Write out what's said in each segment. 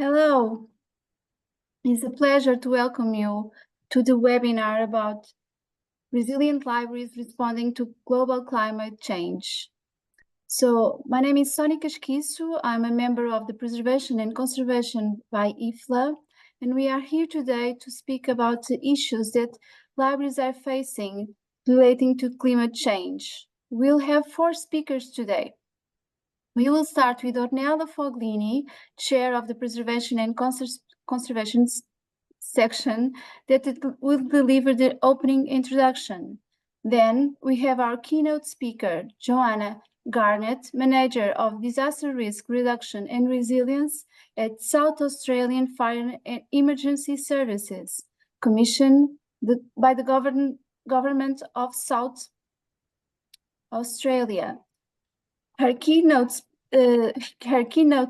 Hello, it's a pleasure to welcome you to the webinar about resilient libraries responding to global climate change. So my name is Sónia Casquiço. I'm a member of the Preservation and Conservation by IFLA, and we are here today to speak about the issues that libraries are facing relating to climate change. We'll have 4 speakers today. We will start with Ornella Foglieni, Chair of the Preservation and Conservation section, that will deliver the opening introduction. Then we have our keynote speaker, Johanna Garnett, Manager of Disaster Risk Reduction and Resilience at South Australian Fire and Emergency Services, commissioned by the government of South Australia. Her keynote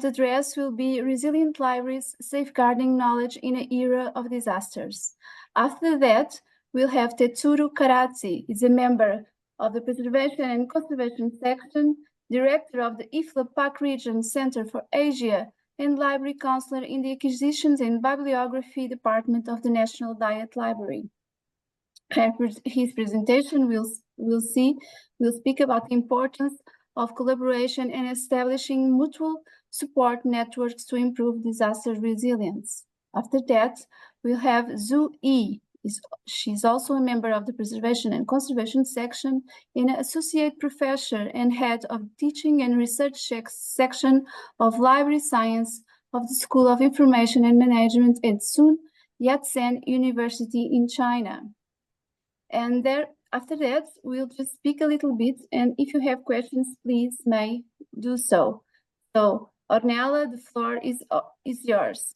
address will be Resilient Libraries Safeguarding Knowledge in an Era of Disasters. After that, we'll have Tetsuro Karatsi, is a member of the Preservation and Conservation section, Director of the IFLA PAC Region Center for Asia, and Library Counselor in the Acquisitions and Bibliography Department of the National Diet Library. His presentation we'll speak about the importance of collaboration and establishing mutual support networks to improve disaster resilience. After that, we'll have Zhu Yi. She's also a member of the Preservation and Conservation section and an associate professor and head of teaching and research section of library science of the School of Information and Management at Sun Yat-sen University in China. And after that, we'll just speak a little bit, and if you have questions, please may do so. So, Ornella, the floor is yours.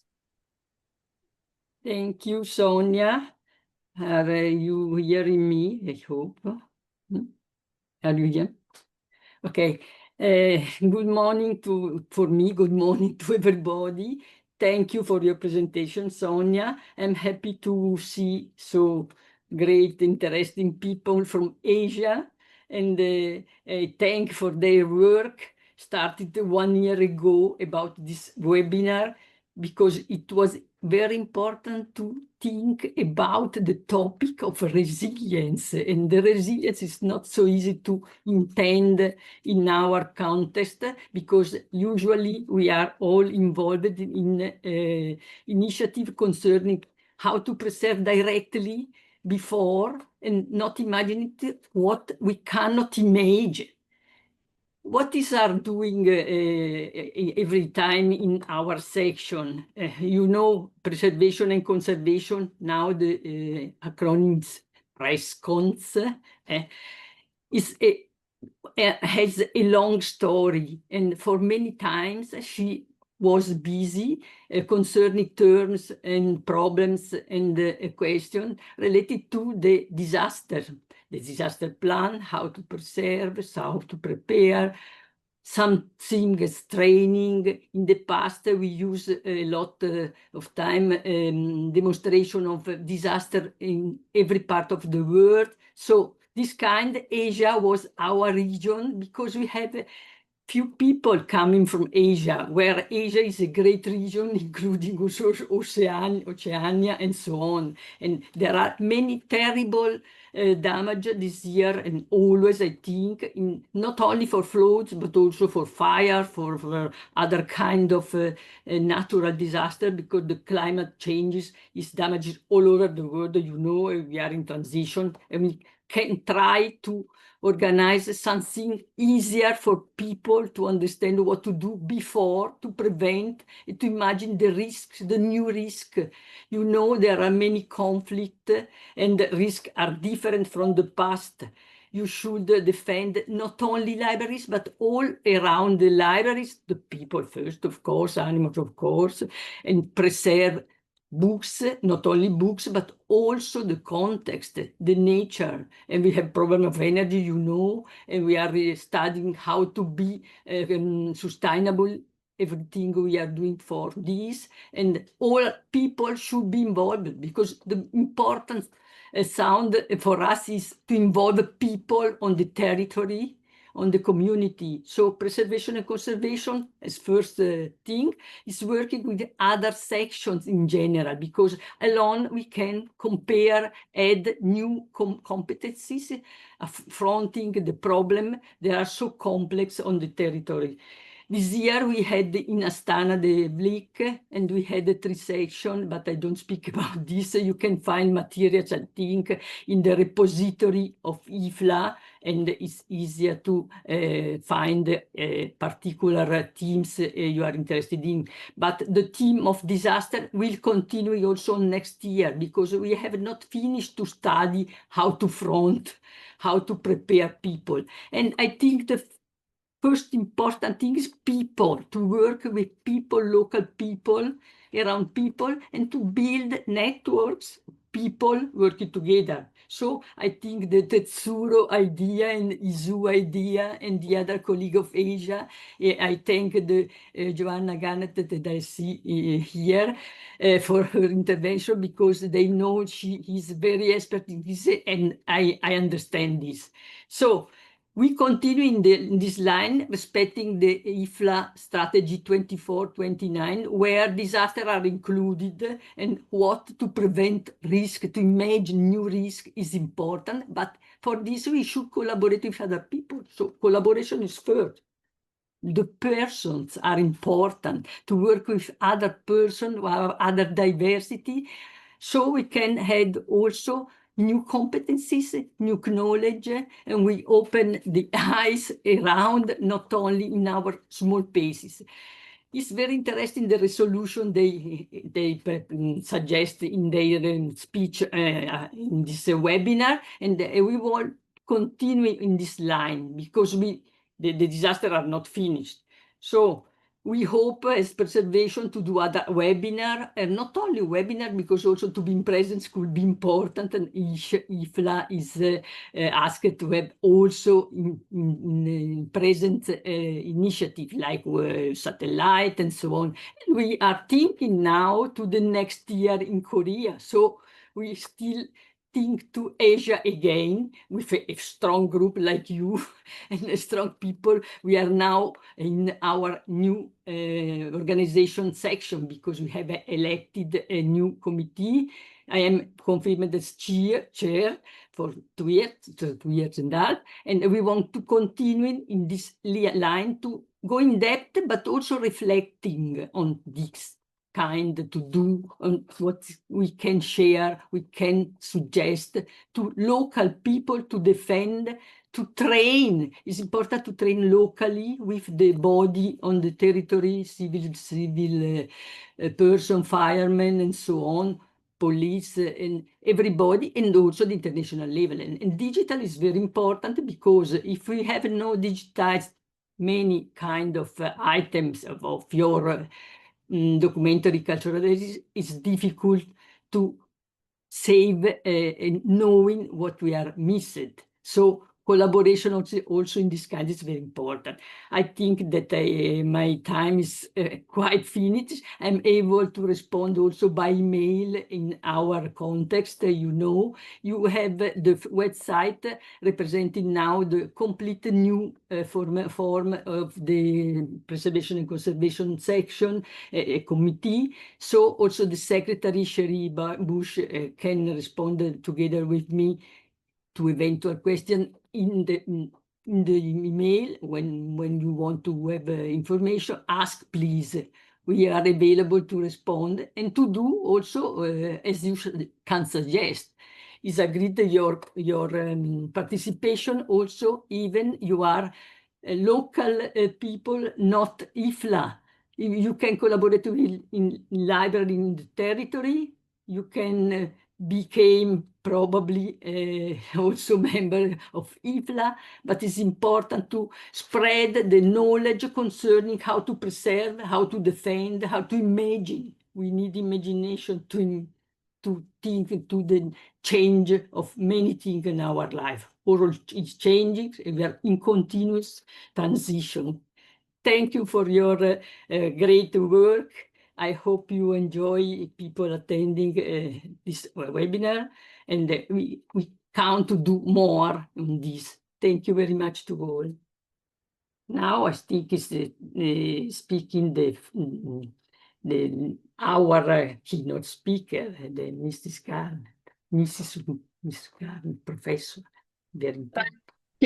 Thank you, Sonia. Are you hearing me? I hope. Are you here? Okay. Good morning for me. Good morning to everybody. Thank you for your presentation, Sonia. I'm happy to see so great, interesting people from Asia, and thank for their work. Started 1 year ago about this webinar because it was very important to think about the topic of resilience, and the resilience is not so easy to intend in our context because usually we are all involved in initiative concerning how to preserve directly before and not imagine it, what we cannot imagine. What is our doing every time in our section? You know, preservation and conservation, now the acronyms PRESCONS, has a long story, and for many times she was busy concerning terms and problems and questions related to the disaster plan, how to preserve, how to prepare. Something as training. In the past, we use a lot of time demonstration of disaster in every part of the world. So this kind, Asia was our region because we have few people coming from Asia, where Asia is a great region, including also Oceania and so on. And there are many terrible damage this year and always, I think, not only for floods, but also for fire, for other kind of natural disaster, because the climate changes is damaged all over the world. You know, we are in transition, and we can try to organize something easier for people to understand what to do before, to prevent, to imagine the risks, the new risk. You know, there are many conflicts and the risks are different from the past. You should defend not only libraries, but all around the libraries, the people first, of course, animals, of course, and preserve books, not only books, but also the context, the nature. And we have problem of energy, you know, and we are studying how to be sustainable, everything we are doing for this. And all people should be involved, because the important sound for us is to involve people on the territory, on the community. So preservation and conservation as first thing is working with other sections in general, because alone we can compare, add new competencies, affronting the problem. They are so complex on the territory. This year we had in Astana the VLIC, and we had a 3 section, but I don't speak about this. You can find materials, I think, in the repository of IFLA, and it's easier to find particular themes you are interested in. But the theme of disaster will continue also next year, because we have not finished to study how to front, how to prepare people. And I think the first important thing is people, to work with people, local people, around people, and to build networks, people working together. So I think the Tetsuro idea and Izu idea and the other colleague of Asia, I thank the Johanna Garnett that I see here for her intervention, because they know she is very expert in this, and I understand this. So we continue in this line, respecting the IFLA strategy 24-29, where disasters are included, and what to prevent risk, to imagine new risk is important. But for this, we should collaborate with other people. So collaboration is first. The persons are important, to work with other persons, other diversity, so we can add also new competencies, new knowledge, and we open the eyes around, not only in our small places. It's very interesting, the resolution they suggest in their speech in this webinar, and we will continue in this line, because the disasters are not finished. So we hope as preservation to do other webinar, and not only webinar, because also to be in presence could be important, and IFLA is asked to have also in present initiative like satellite and so on. And we are thinking now to the next year in Korea. So we still think to Asia again with a strong group like you and strong people. We are now in our new organization section, because we have elected a new committee. I am confirmed as chair for 2 years and a half, and we want to continue in this line to go in depth, but also reflecting on this kind to do, on what we can share, we can suggest to local people to defend, to train. It's important to train locally with the body on the territory, civil person, firemen, and so on, police, and everybody, and also the international level. And digital is very important, because if we have no digitized many kind of items of your documentary cultural, it's difficult to save knowing what we are missing. So collaboration also in this kind is very important. I think that my time is quite finished. I'm able to respond also by email in our context. You have the website representing now the complete new form of the preservation and conservation section, a committee. So also the secretary, Sherry Bush, can respond together with me to eventual question in the email. When you want to have information, ask please. We are available to respond and to do also as you can suggest. Is agreed your participation also, even you are local people, not IFLA. You can collaborate in library in the territory. You can became probably also member of IFLA, but it's important to spread the knowledge concerning how to preserve, how to defend, how to imagine. We need imagination to think to the change of many things in our life. All is changing, and we are in continuous transition. Thank you for your great work. I hope you enjoy people attending this webinar, and we count to do more on this. Thank you very much to all. now I think is speaking our keynote speaker, the Mrs. Garnett, professor. Very important.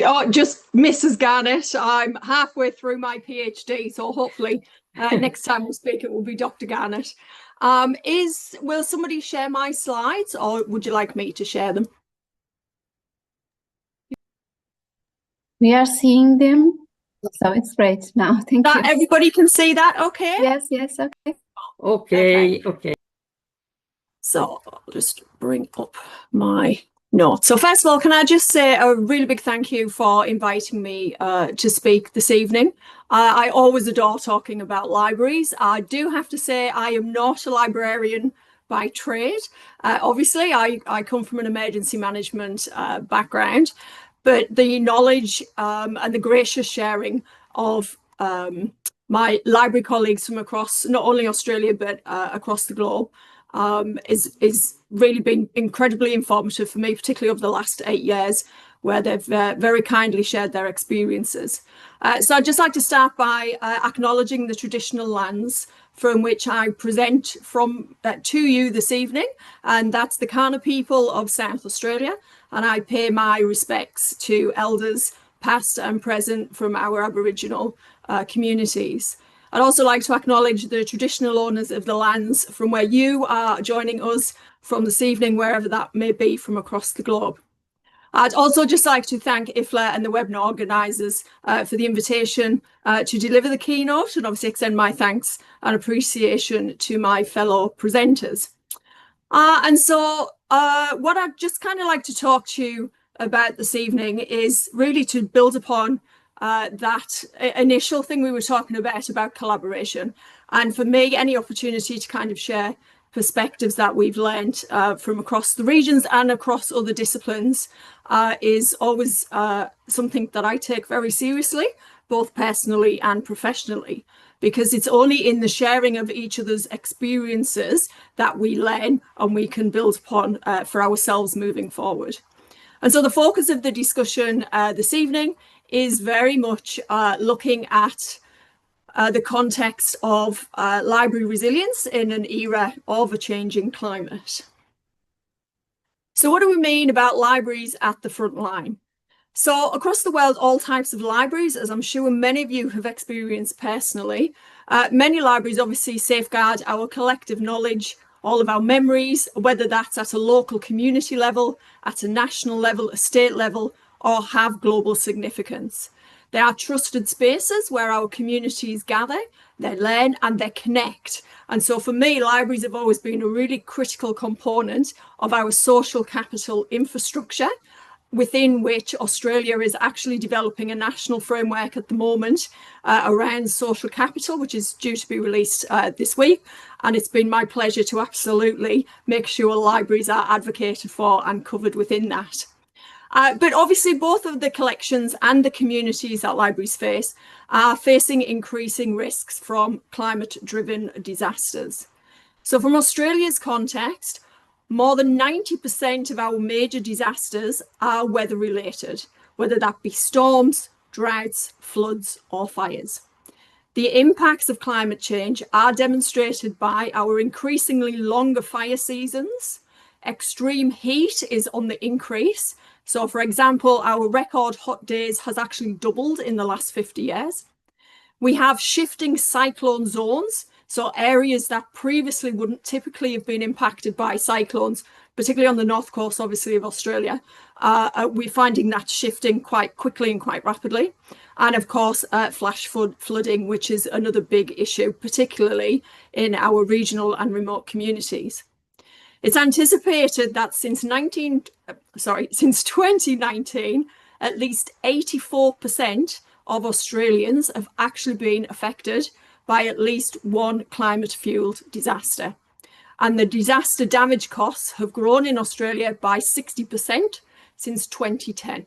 Oh, just Mrs. Garnett. I'm halfway through my PhD, so hopefully next time we speak, it will be Dr. Garnett. Will somebody share my slides, or would you like me to share them? We are seeing them, so it's great now. Thank you. Everybody can see that, okay? Yes, yes, okay. Okay. So I'll just bring up my notes. So first of all, can I just say a really big thank you for inviting me to speak this evening. I always adore talking about libraries. I do have to say I am not a librarian by trade. Obviously, I come from an emergency management background, but the knowledge and the gracious sharing of my library colleagues from across not only Australia, but across the globe is really been incredibly informative for me, particularly over the last 8 years, where they've very kindly shared their experiences. So I'd just like to start by acknowledging the traditional lands from which I present to you this evening, and that's the Kaurna people of South Australia, and I pay my respects to elders past and present from our Aboriginal communities. I'd also like to acknowledge the traditional owners of the lands from where you are joining us from this evening, wherever that may be from across the globe. I'd also just like to thank IFLA and the webinar organisers for the invitation to deliver the keynote, and obviously extend my thanks and appreciation to my fellow presenters. And so what I'd just kind of like to talk to you about this evening is really to build upon that initial thing we were talking about collaboration. And for me, any opportunity to kind of share perspectives that we've learned from across the regions and across other disciplines is always something that I take very seriously, both personally and professionally, because it's only in the sharing of each other's experiences that we learn and we can build upon for ourselves moving forward. And so the focus of the discussion this evening is very much looking at the context of library resilience in an era of a changing climate. So what do we mean about libraries at the front line? So across the world, all types of libraries, as I'm sure many of you have experienced personally, many libraries obviously safeguard our collective knowledge, all of our memories, whether that's at a local community level, at a national level, a state level, or have global significance. They are trusted spaces where our communities gather, they learn and they connect. And so for me, libraries have always been a really critical component of our social capital infrastructure, within which Australia is actually developing a national framework at the moment around social capital, which is due to be released this week. And it's been my pleasure to absolutely make sure libraries are advocated for and covered within that. But obviously both of the collections and the communities that libraries face are facing increasing risks from climate-driven disasters. So from Australia's context, more than 90% of our major disasters are weather-related, whether that be storms, droughts, floods, or fires. The impacts of climate change are demonstrated by our increasingly longer fire seasons. Extreme heat is on the increase. So, for example, our record hot days has actually doubled in the last 50 years. We have shifting cyclone zones, so areas that previously wouldn't typically have been impacted by cyclones, particularly on the north coast, obviously, of Australia. We're finding that shifting quite quickly and quite rapidly. And of course, flash flooding, which is another big issue, particularly in our regional and remote communities. It's anticipated that since 2019, at least 84% of Australians have actually been affected by at least one climate-fueled disaster. And the disaster damage costs have grown in Australia by 60% since 2010.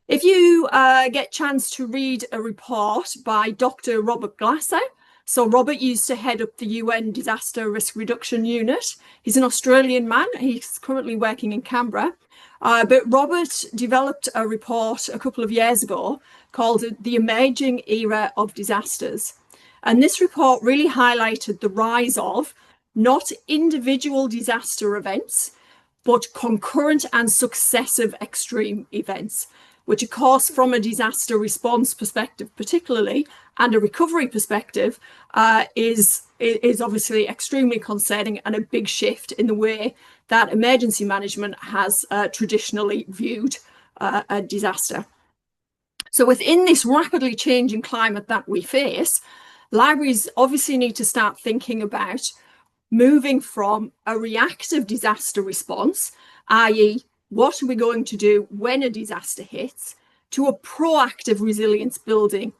If you get a chance to read a report by Dr. Robert Glasser, So Robert used to head up the UN Disaster Risk Reduction Unit. He's an Australian man. He's currently working in Canberra. But Robert developed a report a couple of years ago called The Emerging Era of Disasters. And this report really highlighted the rise of not individual disaster events, but concurrent and successive extreme events, which of course from a disaster response perspective particularly, and a recovery perspective, is obviously extremely concerning and a big shift in the way that emergency management has traditionally viewed a disaster. So within this rapidly changing climate that we face, libraries obviously need to start thinking about moving from a reactive disaster response, i.e., what are we going to do when a disaster hits, to a proactive resilience building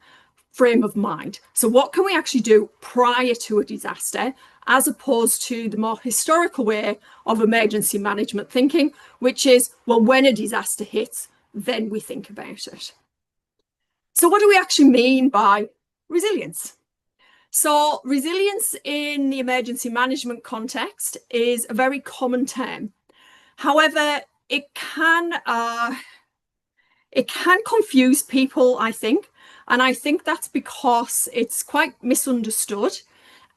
frame of mind. So what can we actually do prior to a disaster, as opposed to the more historical way of emergency management thinking, which is, well, when a disaster hits, then we think about it. So what do we actually mean by resilience? So resilience in the emergency management context is a very common term. However, it can confuse people, I think. And I think that's because it's quite misunderstood.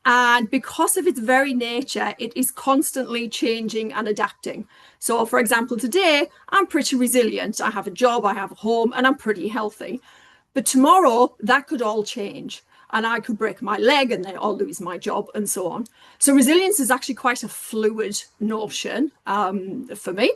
And because of its very nature, it is constantly changing and adapting. So for example, today, I'm pretty resilient. I have a job, I have a home, and I'm pretty healthy. But tomorrow, that could all change. And I could break my leg and then I'll lose my job and so on. So resilience is actually quite a fluid notion for me.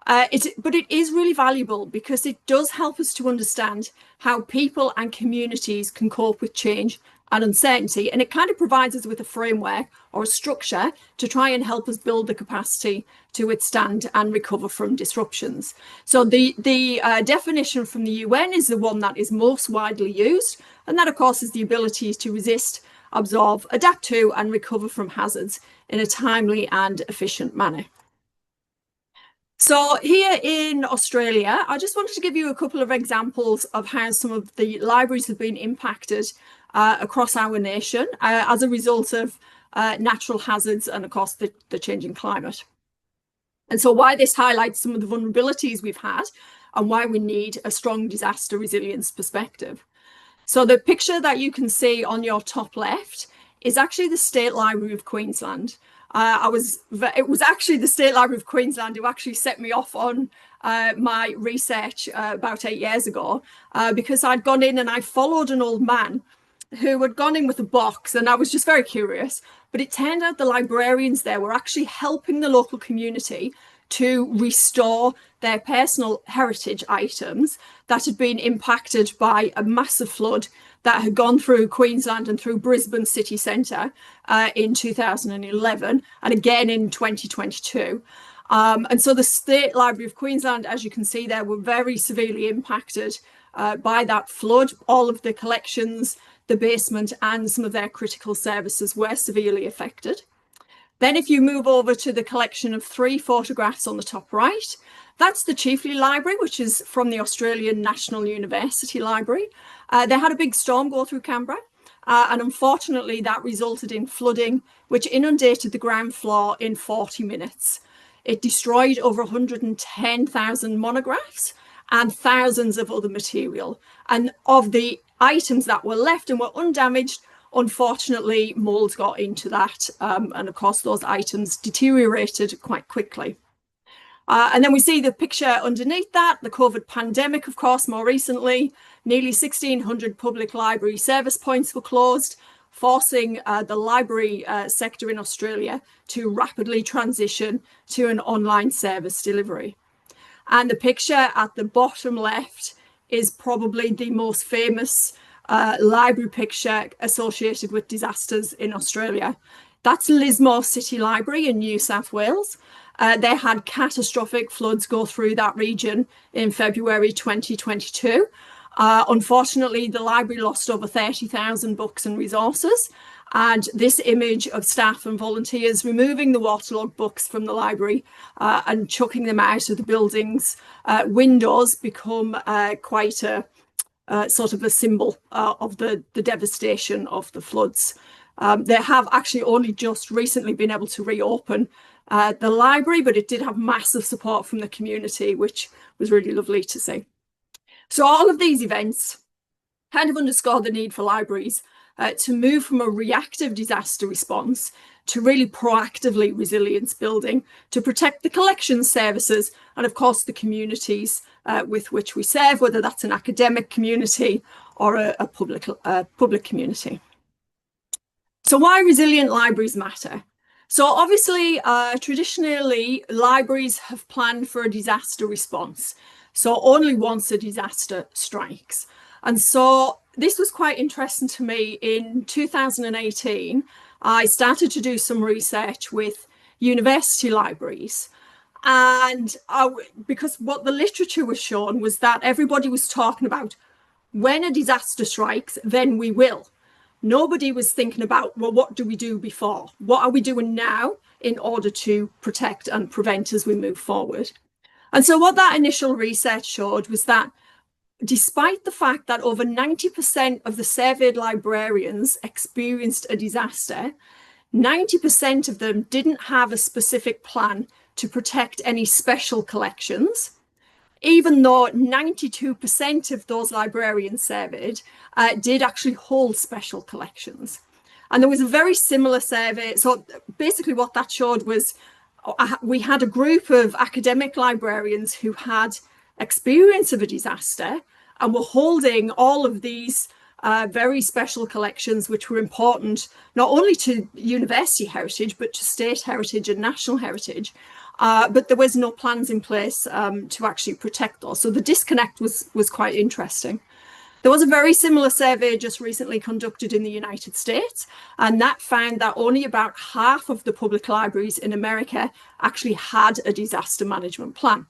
But it is really valuable because it does help us to understand how people and communities can cope with change and uncertainty. And it kind of provides us with a framework or a structure to try and help us build the capacity to withstand and recover from disruptions. So the definition from the UN is the one that is most widely used. And that, of course, is the ability to resist, absorb, adapt to, and recover from hazards in a timely and efficient manner. So here in Australia, I just wanted to give you a couple of examples of how some of the libraries have been impacted across our nation as a result of natural hazards and, of course, the changing climate. And so why this highlights some of the vulnerabilities we've had and why we need a strong disaster resilience perspective. So the picture that you can see on your top left is actually the State Library of Queensland. It was actually the State Library of Queensland who actually set me off on my research about 8 years ago, because I'd gone in and I followed an old man who had gone in with a box, and I was just very curious. But it turned out the librarians there were actually helping the local community to restore their personal heritage items that had been impacted by a massive flood that had gone through Queensland and through Brisbane city centre in 2011 and again in 2022. And so the State Library of Queensland, as you can see there, were very severely impacted by that flood. All of the collections, the basement and some of their critical services were severely affected. Then if you move over to the collection of 3 photographs on the top right, that's the Chiefly Library, which is from the Australian National University Library. They had a big storm go through Canberra, and unfortunately that resulted in flooding, which inundated the ground floor in 40 minutes. It destroyed over 110,000 monographs and thousands of other material. And of the items that were left and were undamaged, unfortunately, mold got into that. And of course, those items deteriorated quite quickly. And then we see the picture underneath that, the COVID pandemic, of course, more recently, nearly 1,600 public library service points were closed, forcing the library sector in Australia to rapidly transition to an online service delivery. And the picture at the bottom left is probably the most famous library picture associated with disasters in Australia. That's Lismore City Library in New South Wales. They had catastrophic floods go through that region in February 2022. Unfortunately, the library lost over 30,000 books and resources. And this image of staff and volunteers removing the waterlogged books from the library and chucking them out of the building's windows become quite a sort of a symbol of the devastation of the floods. They have actually only just recently been able to reopen the library, but it did have massive support from the community, which was really lovely to see. So all of these events kind of underscore the need for libraries to move from a reactive disaster response to really proactively resilience building to protect the collection services and, of course, the communities with which we serve, whether that's an academic community or a public community. So why resilient libraries matter? So obviously, traditionally, libraries have planned for a disaster response. So only once a disaster strikes. And so this was quite interesting to me. In 2018, I started to do some research with university libraries. And because what the literature was shown was that everybody was talking about when a disaster strikes, then we will. Nobody was thinking about, well, what do we do before? What are we doing now in order to protect and prevent as we move forward? And so what that initial research showed was that despite the fact that over 90% of the surveyed librarians experienced a disaster, 90% of them didn't have a specific plan to protect any special collections, even though 92% of those librarians surveyed did actually hold special collections. And there was a very similar survey. So basically what that showed was we had a group of academic librarians who had experience of a disaster and were holding all of these very special collections, which were important not only to university heritage, but to state heritage and national heritage. But there was no plans in place to actually protect those. So the disconnect was quite interesting. There was a very similar survey just recently conducted in the United States, and that found that only about half of the public libraries in America actually had a disaster management plan.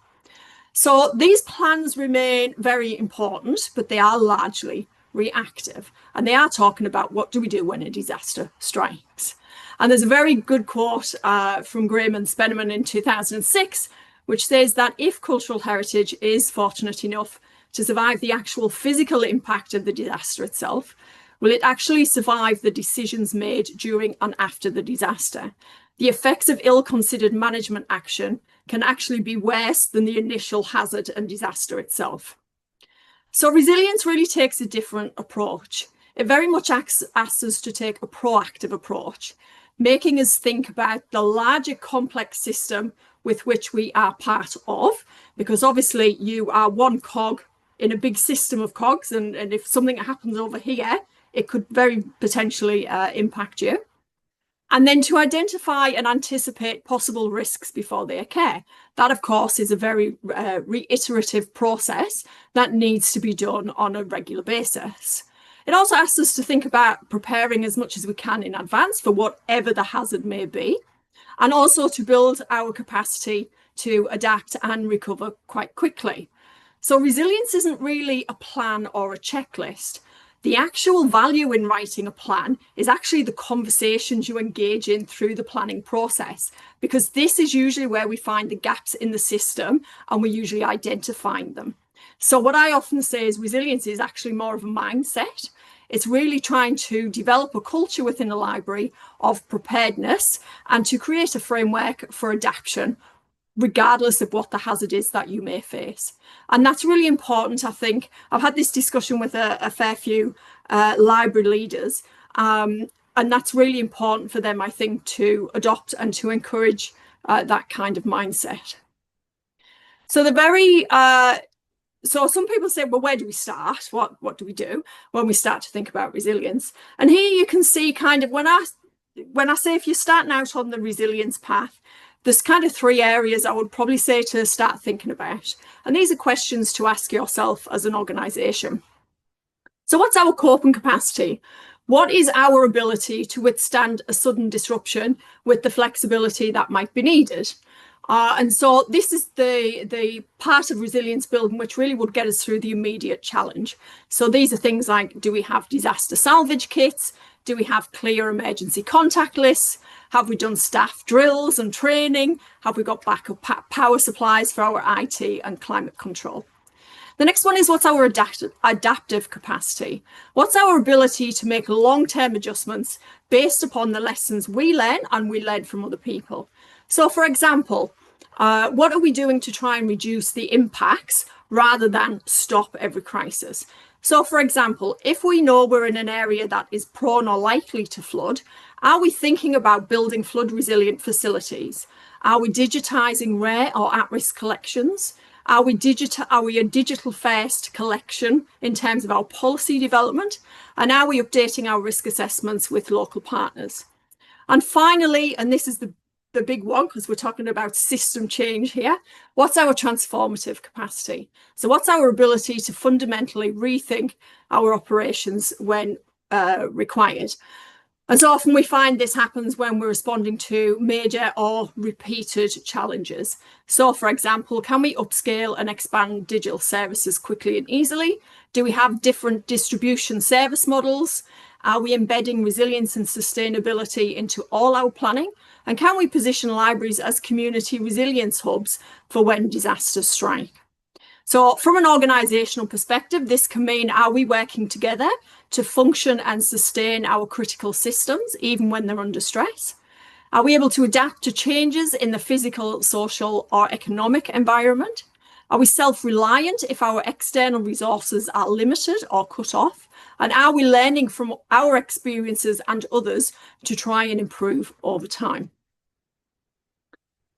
So these plans remain very important, but they are largely reactive. And they are talking about what do we do when a disaster strikes. And there's a very good quote from Graham and Spenneman in 2006, which says that if cultural heritage is fortunate enough to survive the actual physical impact of the disaster itself, will it actually survive the decisions made during and after the disaster? The effects of ill-considered management action can actually be worse than the initial hazard and disaster itself. So resilience really takes a different approach. It very much asks us to take a proactive approach, making us think about the larger complex system with which we are part of, because obviously you are one cog in a big system of cogs, and if something happens over here, it could very potentially impact you. And then to identify and anticipate possible risks before they occur. That, of course, is a very reiterative process that needs to be done on a regular basis. It also asks us to think about preparing as much as we can in advance for whatever the hazard may be, and also to build our capacity to adapt and recover quite quickly. So resilience isn't really a plan or a checklist. The actual value in writing a plan is actually the conversations you engage in through the planning process, because this is usually where we find the gaps in the system and we're usually identifying them. So what I often say is resilience is actually more of a mindset. It's really trying to develop a culture within a library of preparedness and to create a framework for adaptation, regardless of what the hazard is that you may face. And that's really important, I think. I've had this discussion with a fair few library leaders, and that's really important for them, I think, to adopt and to encourage that kind of mindset. So so some people say, well, where do we start? What do we do when we start to think about resilience? And here you can see kind of when I say if you're starting out on the resilience path, there's kind of three areas I would probably say to start thinking about. And these are questions to ask yourself as an organisation. So what's our coping capacity? What is our ability to withstand a sudden disruption with the flexibility that might be needed? And so this is the part of resilience building which really would get us through the immediate challenge. So these are things like, do we have disaster salvage kits? Do we have clear emergency contact lists? Have we done staff drills and training? Have we got backup power supplies for our IT and climate control? The next one is, what's our adaptive capacity? What's our ability to make long-term adjustments based upon the lessons we learn and we learn from other people? So, for example, what are we doing to try and reduce the impacts rather than stop every crisis? So, for example, if we know we're in an area that is prone or likely to flood, are we thinking about building flood resilient facilities? Are we digitizing rare or at-risk collections? Are we a digital first collection in terms of our policy development? And are we updating our risk assessments with local partners? And finally, and this is the big one, because we're talking about system change here, what's our transformative capacity? So what's our ability to fundamentally rethink our operations when required? And so often we find this happens when we're responding to major or repeated challenges. So, for example, can we upscale and expand digital services quickly and easily? Do we have different distribution service models? Are we embedding resilience and sustainability into all our planning? And can we position libraries as community resilience hubs for when disasters strike? So from an organisational perspective, this can mean, are we working together to function and sustain our critical systems, even when they're under stress? Are we able to adapt to changes in the physical, social or economic environment? Are we self-reliant if our external resources are limited or cut off? And are we learning from our experiences and others to try and improve over time?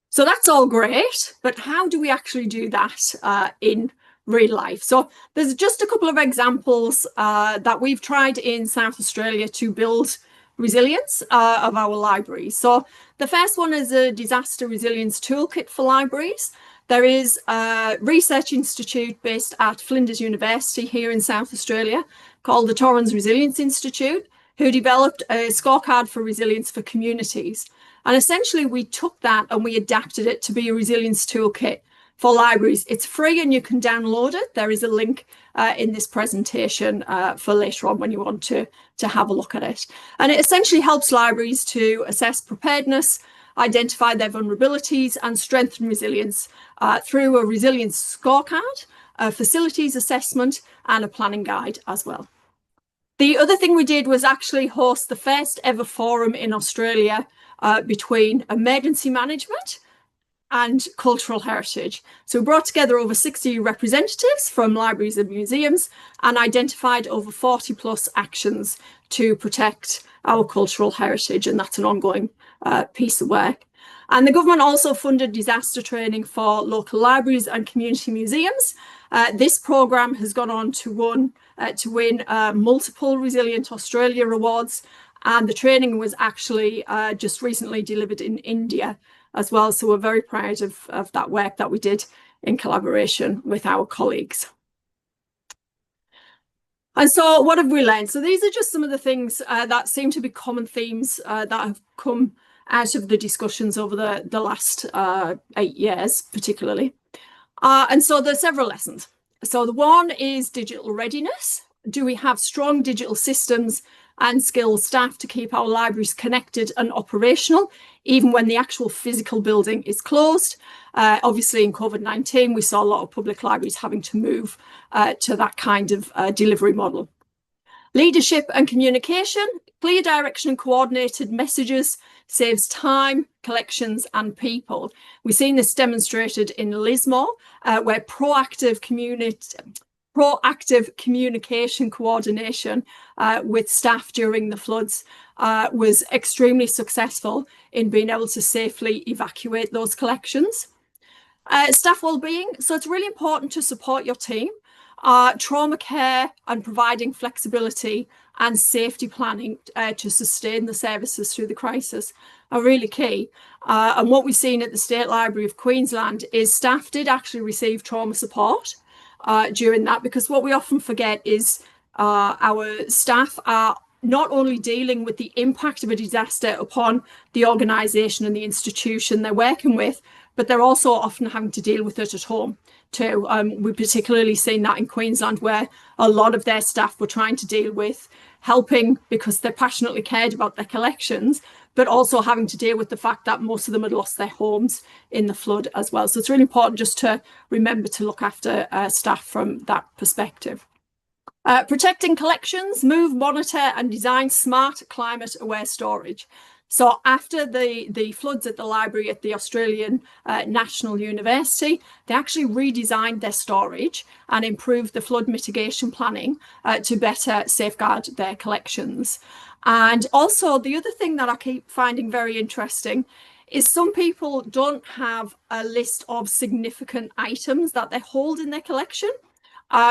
So that's all great, but how do we actually do that in real life? So there's just a couple of examples that we've tried in South Australia to build resilience of our libraries. So the first one is a disaster resilience toolkit for libraries. There is a research institute based at Flinders University here in South Australia called the Torrens Resilience Institute, who developed a scorecard for resilience for communities. And essentially we took that and we adapted it to be a resilience toolkit for libraries. It's free and you can download it. There is a link in this presentation for later on when you want to have a look at it. And it essentially helps libraries to assess preparedness, identify their vulnerabilities and strengthen resilience through a resilience scorecard, a facilities assessment and a planning guide as well. The other thing we did was actually host the first ever forum in Australia between emergency management and cultural heritage. So we brought together over 60 representatives from libraries and museums and identified over 40 plus actions to protect our cultural heritage, and that's an ongoing piece of work. And the government also funded disaster training for local libraries and community museums. This programme has gone on to win multiple Resilient Australia awards, and the training was actually just recently delivered in India as well. So we're very proud of that work that we did in collaboration with our colleagues. And so what have we learned? So these are just some of the things that seem to be common themes that have come out of the discussions over the last 8 years, particularly. And so there's several lessons. So the one is digital readiness. Do we have strong digital systems and skilled staff to keep our libraries connected and operational, even when the actual physical building is closed? Obviously, in COVID-19, we saw a lot of public libraries having to move to that kind of delivery model. Leadership and communication, clear direction and coordinated messages saves time, collections and people. We've seen this demonstrated in Lismore, where proactive communication coordination with staff during the floods was extremely successful in being able to safely evacuate those collections. Staff wellbeing, so it's really important to support your team. Trauma care and providing flexibility and safety planning to sustain the services through the crisis are really key. And what we've seen at the State Library of Queensland is staff did actually receive trauma support during that, because what we often forget is our staff are not only dealing with the impact of a disaster upon the organisation and the institution they're working with, but they're also often having to deal with it at home too. We've particularly seen that in Queensland, where a lot of their staff were trying to deal with helping because they passionately cared about their collections, but also having to deal with the fact that most of them had lost their homes in the flood as well. So it's really important just to remember to look after staff from that perspective. Protecting collections, move, monitor and design smart climate aware storage. So after the floods at the library at the Australian National University, they actually redesigned their storage and improved the flood mitigation planning to better safeguard their collections. And also the other thing that I keep finding very interesting is some people don't have a list of significant items that they hold in their collection.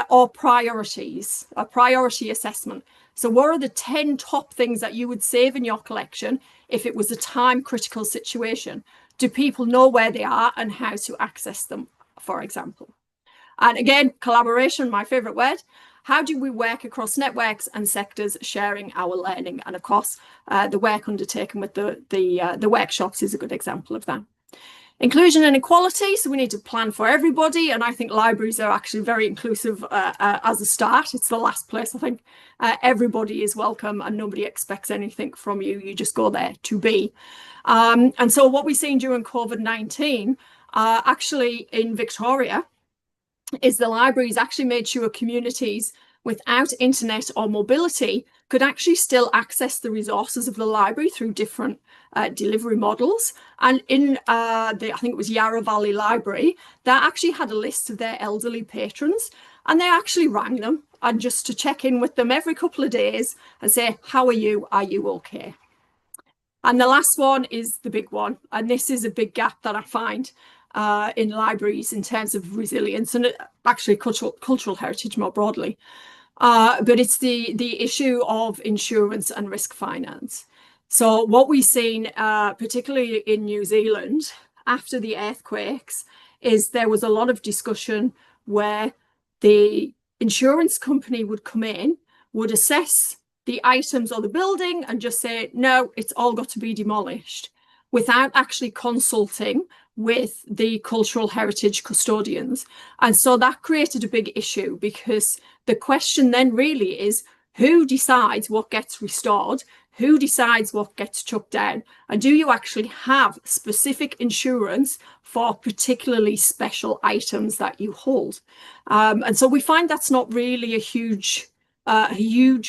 Or priorities, a priority assessment. So what are the 10 top things that you would save in your collection if it was a time critical situation? Do people know where they are and how to access them, for example? And again, collaboration, my favorite word. How do we work across networks and sectors sharing our learning? And of course, the work undertaken with the workshops is a good example of that. Inclusion and equality, so we need to plan for everybody, and I think libraries are actually very inclusive as a start. It's the last place I think everybody is welcome and nobody expects anything from you. You just go there to be. And so what we've seen during COVID-19, actually in Victoria, is the libraries actually made sure communities without internet or mobility could actually still access the resources of the library through different delivery models. And in I think it was Yarra Valley Library, they actually had a list of their elderly patrons, and they actually rang them and just to check in with them every couple of days and say, how are you? Are you okay? And the last one is the big one. And this is a big gap that I find in libraries in terms of resilience and actually cultural heritage more broadly. But it's the issue of insurance and risk finance. So what we've seen, particularly in New Zealand, after the earthquakes, is there was a lot of discussion where the insurance company would come in, would assess the items or the building and just say, no, it's all got to be demolished, without actually consulting with the cultural heritage custodians. And so that created a big issue, because the question then really is, who decides what gets restored? Who decides what gets chucked down? And do you actually have specific insurance for particularly special items that you hold? And so we find that's not really a huge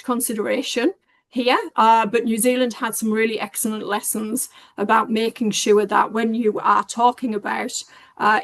consideration here, but New Zealand had some really excellent lessons about making sure that when you are talking about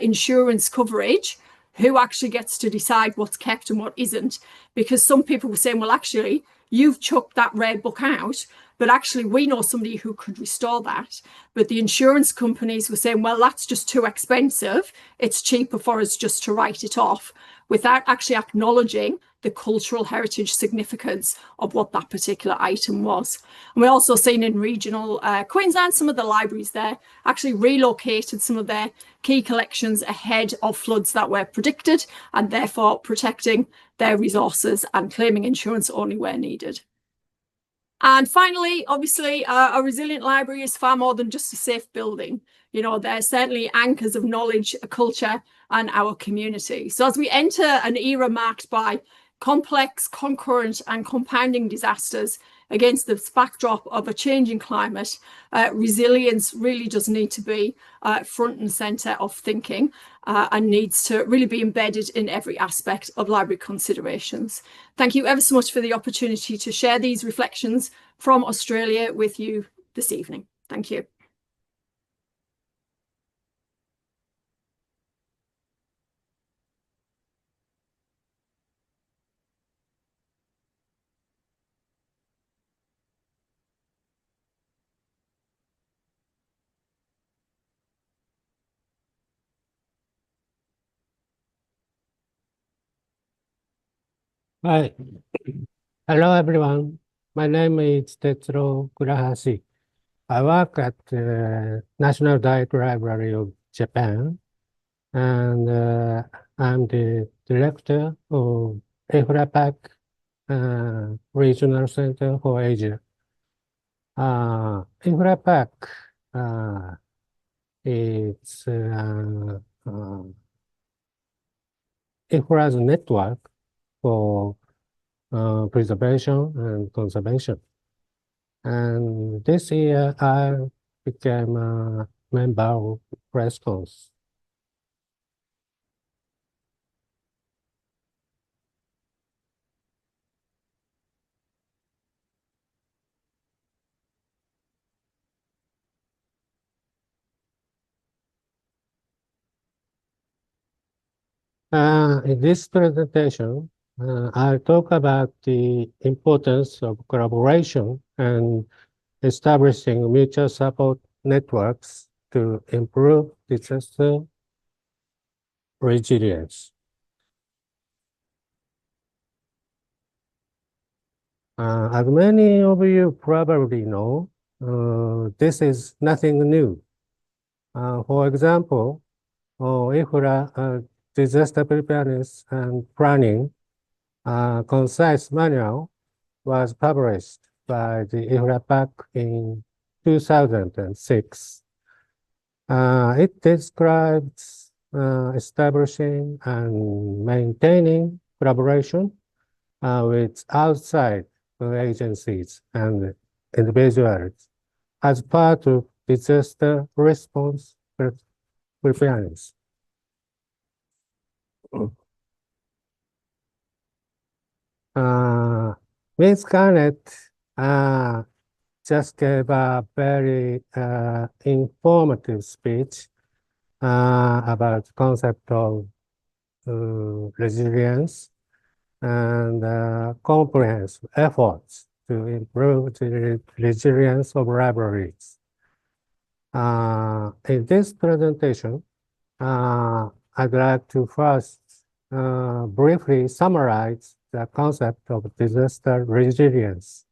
insurance coverage, who actually gets to decide what's kept and what isn't? Because some people were saying, well, actually, you've chucked that rare book out, but actually we know somebody who could restore that. But the insurance companies were saying, well, that's just too expensive. It's cheaper for us just to write it off, without actually acknowledging the cultural heritage significance of what that particular item was. And we're also seeing in regional Queensland, some of the libraries there actually relocated some of their key collections ahead of floods that were predicted, and therefore protecting their resources and claiming insurance only where needed. And finally, obviously, a resilient library is far more than just a safe building. You know, they're certainly anchors of knowledge, culture, and our community. So as we enter an era marked by complex, concurrent, and compounding disasters against the backdrop of a changing climate, resilience really does need to be front and centre of thinking and needs to really be embedded in every aspect of library considerations. Thank you ever so much for the opportunity to share these reflections from Australia with you this evening. Thank you. Hi. Hello, everyone. My name is Tetsuro Kurahashi. I work at the National Diet Library of Japan, and I'm the director of IFLA Regional Center for Asia. IFLA is IFLA's network for preservation and conservation. And this year, I became a member of PRESCONS. In this presentation, I'll talk about the importance of collaboration and establishing mutual support networks to improve disaster resilience. As many of you probably know, this is nothing new. For example, IFLA disaster preparedness and planning concise manual was published by the IFLA PAC in 2006. It describes establishing and maintaining collaboration with outside agencies and individuals as part of disaster response preparedness. Ms. Garnett just gave a very informative speech about the concept of resilience and comprehensive efforts to improve the resilience of libraries. In this presentation, I'd like to first briefly summarize the concept of disaster resilience.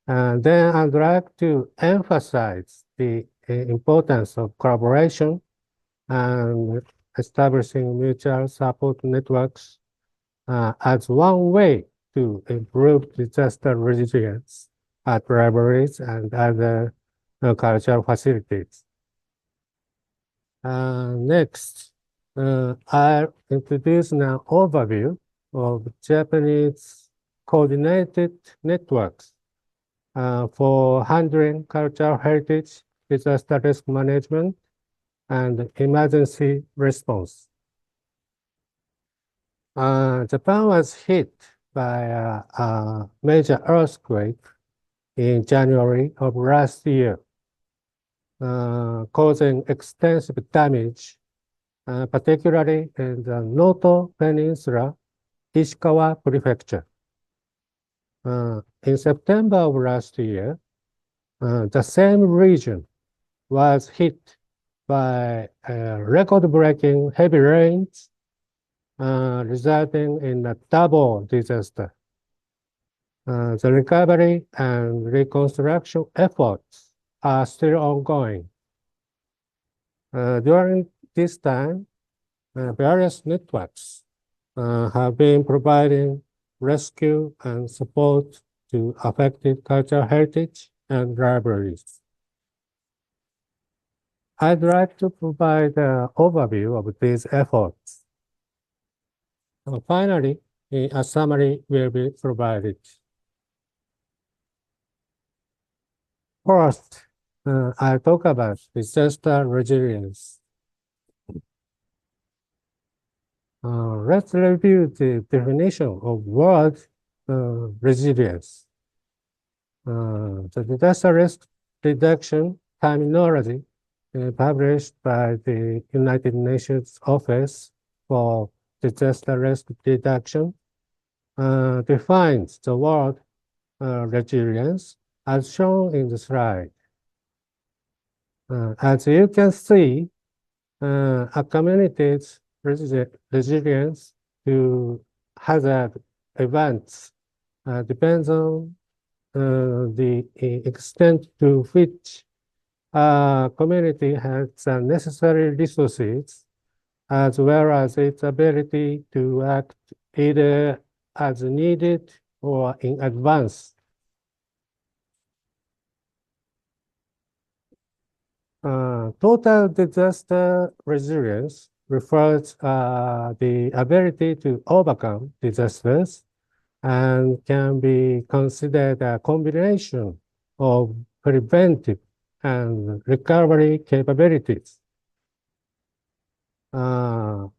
And then I'd like to emphasize the importance of collaboration and establishing mutual support networks as one way to improve disaster resilience at libraries and other cultural facilities. Next, I'll introduce an overview of Japanese coordinated networks for handling cultural heritage, disaster risk management, and emergency response. Japan was hit by a major earthquake in January of last year, causing extensive damage, particularly in the Noto Peninsula, Ishikawa Prefecture. In September of last year, the same region was hit by record-breaking heavy rains, resulting in a double disaster. The recovery and reconstruction efforts are still ongoing. During this time, various networks have been providing rescue and support to affected cultural heritage and libraries. I'd like to provide an overview of these efforts. Finally, a summary will be provided. First, I'll talk about disaster resilience. Let's review the definition of word resilience. The disaster risk reduction terminology published by the United Nations Office for Disaster Risk Reduction defines the word resilience as shown in the slide. As you can see, a community's resilience to hazard events depends on the extent to which a community has the necessary resources, as well as its ability to act either as needed or in advance. Total disaster resilience refers the ability to overcome disasters and can be considered a combination of preventive and recovery capabilities.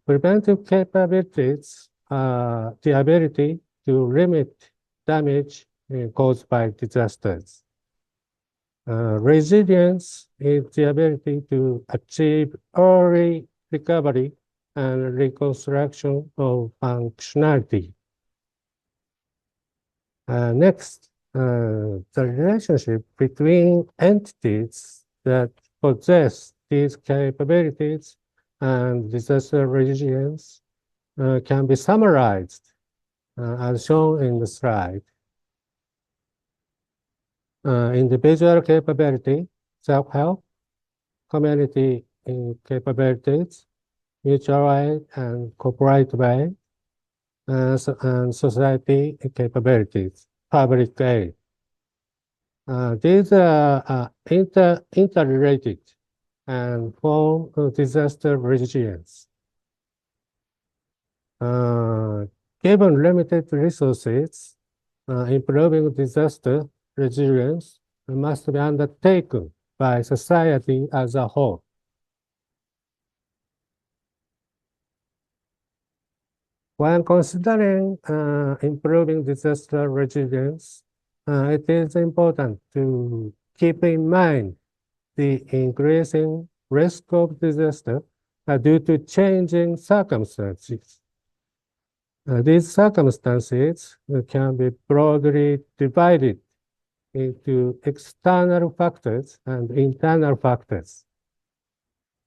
Preventive capabilities are the ability to limit damage caused by disasters. Resilience is the ability to achieve early recovery and reconstruction of functionality. Next, the relationship between entities that possess these capabilities and disaster resilience can be summarized as shown in the slide. Individual capability, self-help, community capabilities, mutual aid and cooperative aid, and society capabilities, public aid. These are interrelated and form disaster resilience. Given limited resources, improving disaster resilience must be undertaken by society as a whole. When considering improving disaster resilience, it is important to keep in mind the increasing risk of disaster due to changing circumstances. These circumstances can be broadly divided into external factors and internal factors.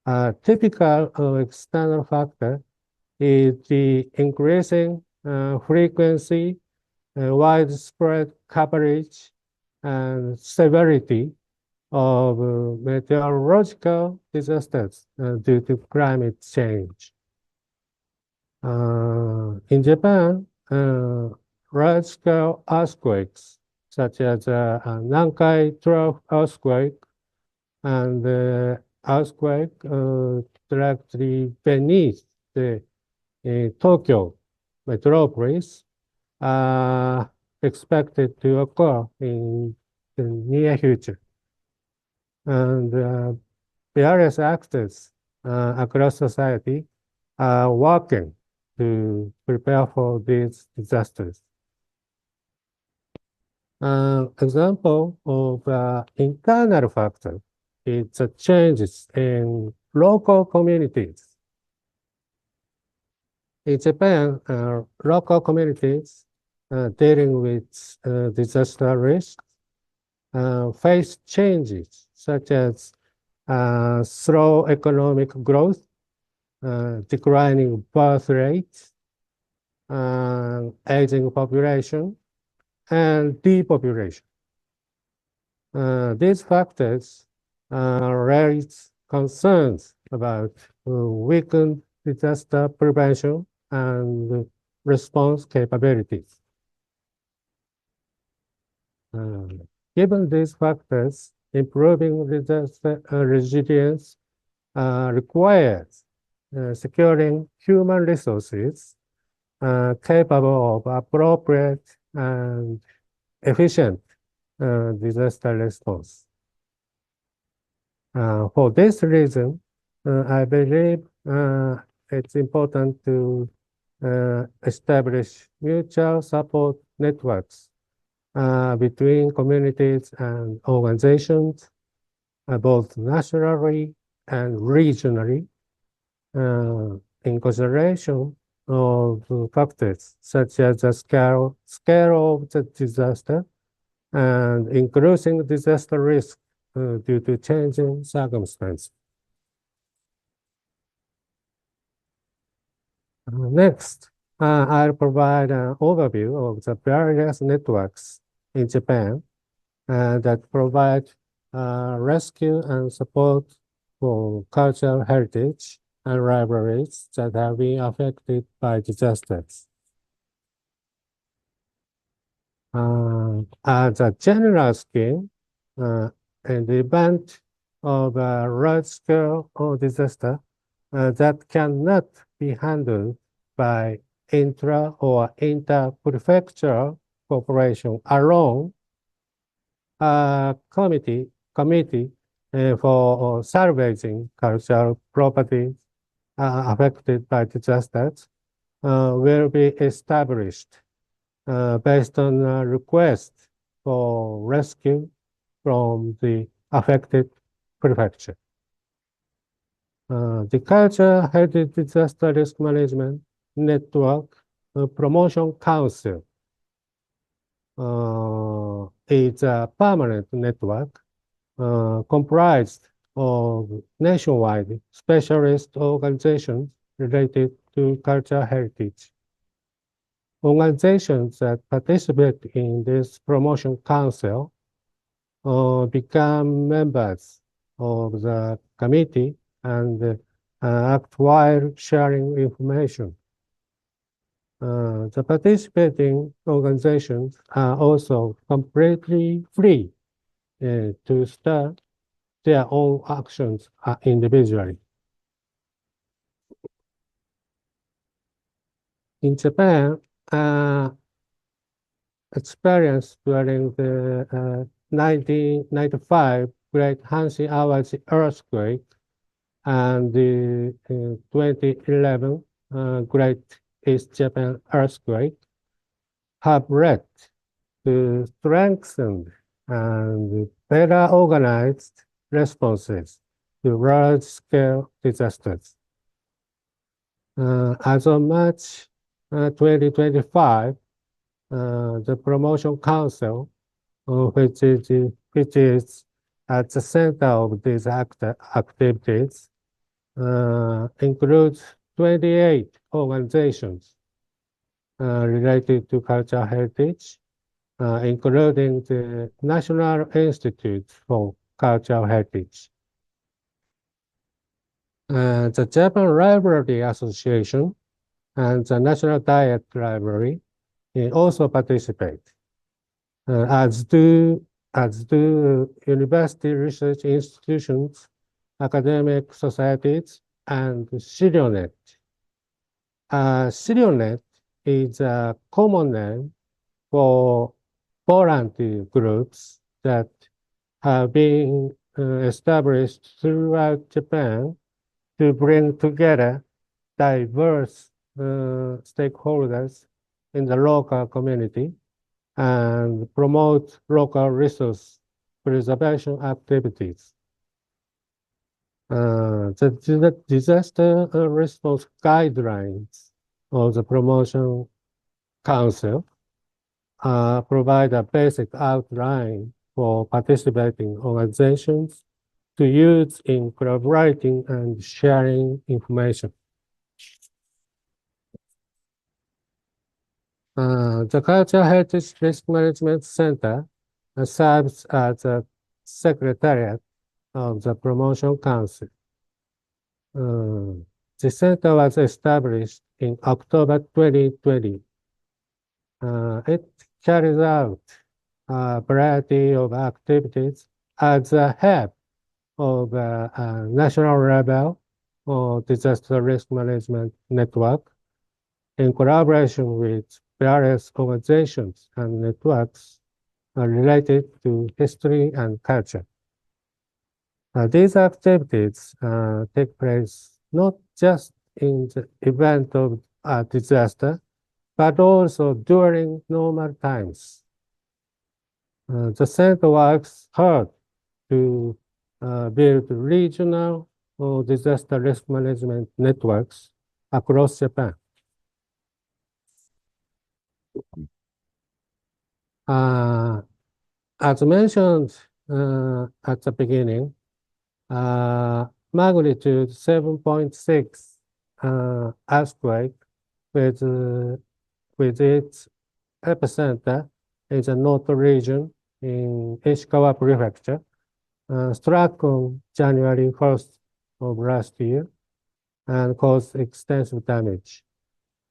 A typical external factor is the increasing frequency, widespread coverage, and severity of meteorological disasters due to climate change. In Japan, large-scale earthquakes such as Nankai Trough earthquake and the earthquake directly beneath the Tokyo metropolis are expected to occur in the near future. And various actors across society are working to prepare for these disasters. Example of internal factor is the changes in local communities. In Japan, local communities dealing with disaster risk face changes such as slow economic growth, declining birth rates, aging population, and depopulation. These factors raise concerns about weakened disaster prevention and response capabilities. Given these factors, improving disaster resilience requires securing human resources capable of appropriate and efficient disaster response. For this reason, I believe it's important to establish mutual support networks between communities and organizations, both nationally and regionally, in consideration of factors such as the scale of the disaster and increasing disaster risk due to changing circumstances. Next, I'll provide an overview of the various networks in Japan that provide rescue and support for cultural heritage and libraries that have been affected by disasters. As a general scheme, in the event of a large-scale disaster that cannot be handled by intra or inter-prefectural cooperation alone, committee for salvaging cultural properties affected by disasters will be established based on a request for rescue from the affected prefecture. The Cultural Heritage Disaster Risk Management Network Promotion Council is a permanent network comprised of nationwide specialist organizations related to cultural heritage. Organizations that participate in this promotion council become members of the committee and act while sharing information. The participating organizations are also completely free to start their own actions individually. In Japan, experience during the 1995 Great Hanshin Awaji earthquake and the 2011 Great East Japan earthquake have led to strengthened and better organized responses to large-scale disasters. As of March 2025, the Promotion Council, which is at the center of these activities, includes 28 organizations related to cultural heritage, including the National Institute for Cultural Heritage. The Japan Library Association and the National Diet Library also participate, as do university research institutions, academic societies, and CIRIONET. CIRIONET is a common name for volunteer groups that have been established throughout Japan to bring together diverse stakeholders in the local community and promote local resource preservation activities. The disaster response guidelines of the Promotion Council provide a basic outline for participating organizations to use in collaborating and sharing information. The Cultural Heritage Risk Management Center serves as a secretariat of the Promotion Council. The center was established in October 2020. It carries out a variety of activities as a head of a national level or disaster risk management network in collaboration with various organizations and networks related to history and culture. These activities take place not just in the event of a disaster, but also during normal times. The center works hard to build regional or disaster risk management networks across Japan. As mentioned at the beginning, magnitude 7.6 earthquake with its epicenter in the Noto region in Ishikawa Prefecture struck on January 1st of last year and caused extensive damage.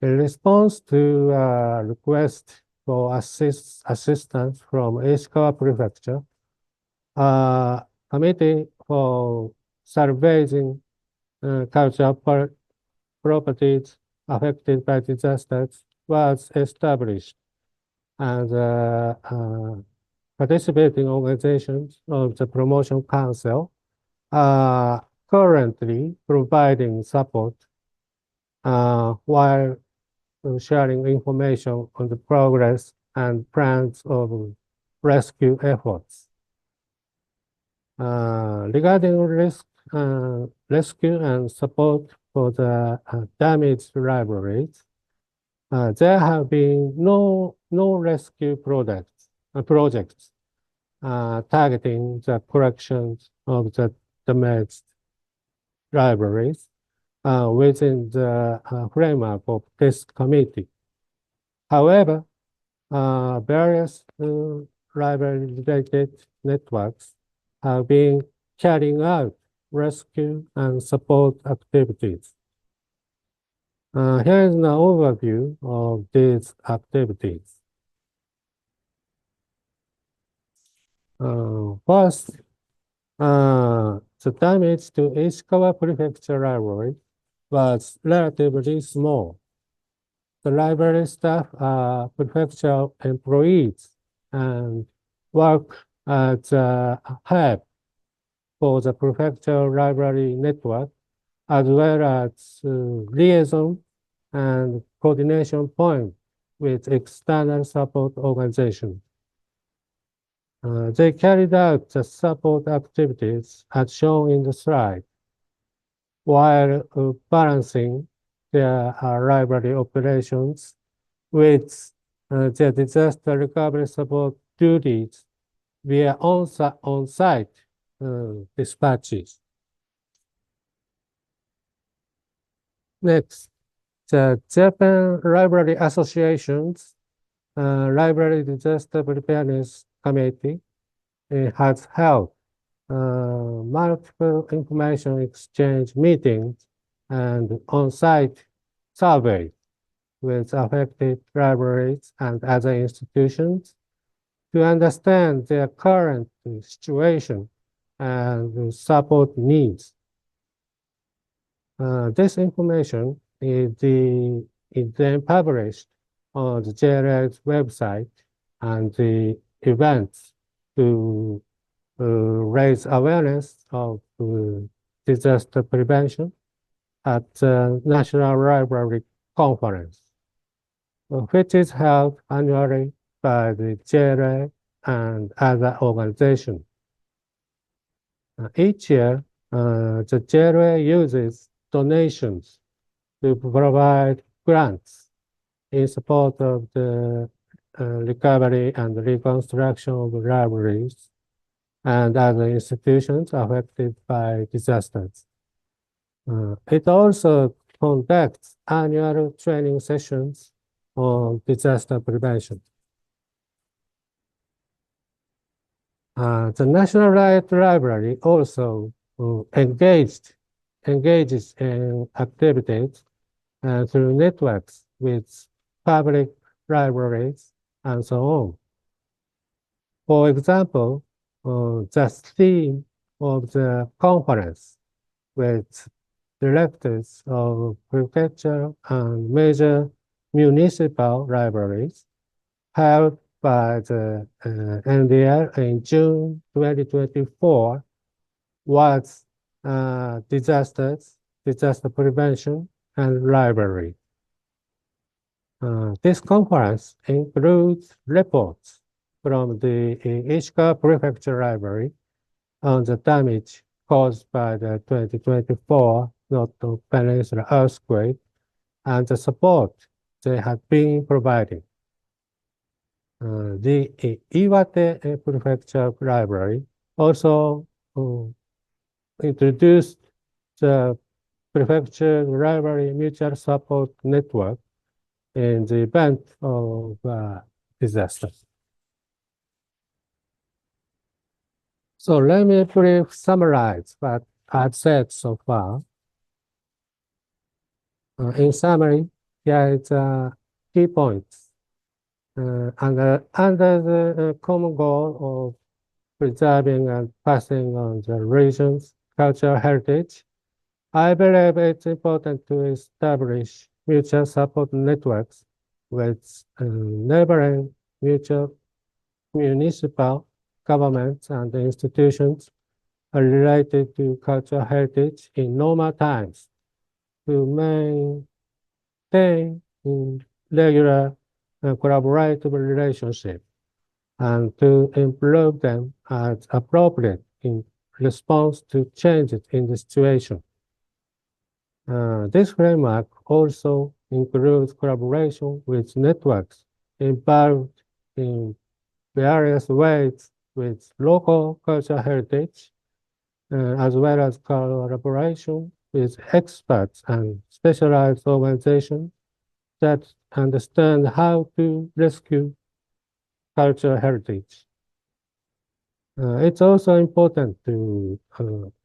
In response to a request for assistance from Ishikawa Prefecture, a committee for salvaging cultural properties affected by disasters was established, and participating organizations of the Promotion Council are currently providing support while sharing information on the progress and plans of rescue efforts. Regarding rescue and support for the damaged libraries, there have been no rescue projects targeting the correction of the damaged libraries within the framework of this committee. However, various library-related networks have been carrying out rescue and support activities. Here is an overview of these activities. First, the damage to Ishikawa Prefecture Library was relatively small. The library staff are prefectural employees and work at the hub for the prefectural library network, as well as liaison and coordination point with external support organizations. They carried out the support activities as shown in the slide, while balancing their library operations with their disaster recovery support duties via on-site dispatches. Next, the Japan Library Association's Library Disaster Preparedness Committee has held multiple information exchange meetings and on-site surveys with affected libraries and other institutions to understand their current situation and support needs. This information is then published on the JLA's website and the events to raise awareness of disaster prevention at the National Library Conference, which is held annually by the JLA and other organizations. Each year, the JLA uses donations to provide grants in support of the recovery and reconstruction of libraries and other institutions affected by disasters. It also conducts annual training sessions on disaster prevention. The National Library also engages in activities through networks with public libraries and so on. For example, the theme of the conference with directors of prefecture and major municipal libraries held by the NDL in June 2024 was disaster prevention and library. This conference includes reports from the Ishikawa Prefecture Library on the damage caused by the 2024 Noto Peninsula earthquake and the support they had been providing. The Iwate Prefecture Library also introduced the Prefecture Library Mutual Support Network in the event of disaster. So let me briefly summarize what I've said so far. In summary, here is key points. Under the common goal of preserving and passing on the region's cultural heritage, I believe it's important to establish mutual support networks with neighboring mutual municipal governments and institutions related to cultural heritage in normal times to maintain regular and collaborative relationship and to improve them as appropriate in response to changes in the situation. This framework also includes collaboration with networks involved in various ways with local cultural heritage, as well as collaboration with experts and specialized organizations that understand how to rescue cultural heritage. It's also important to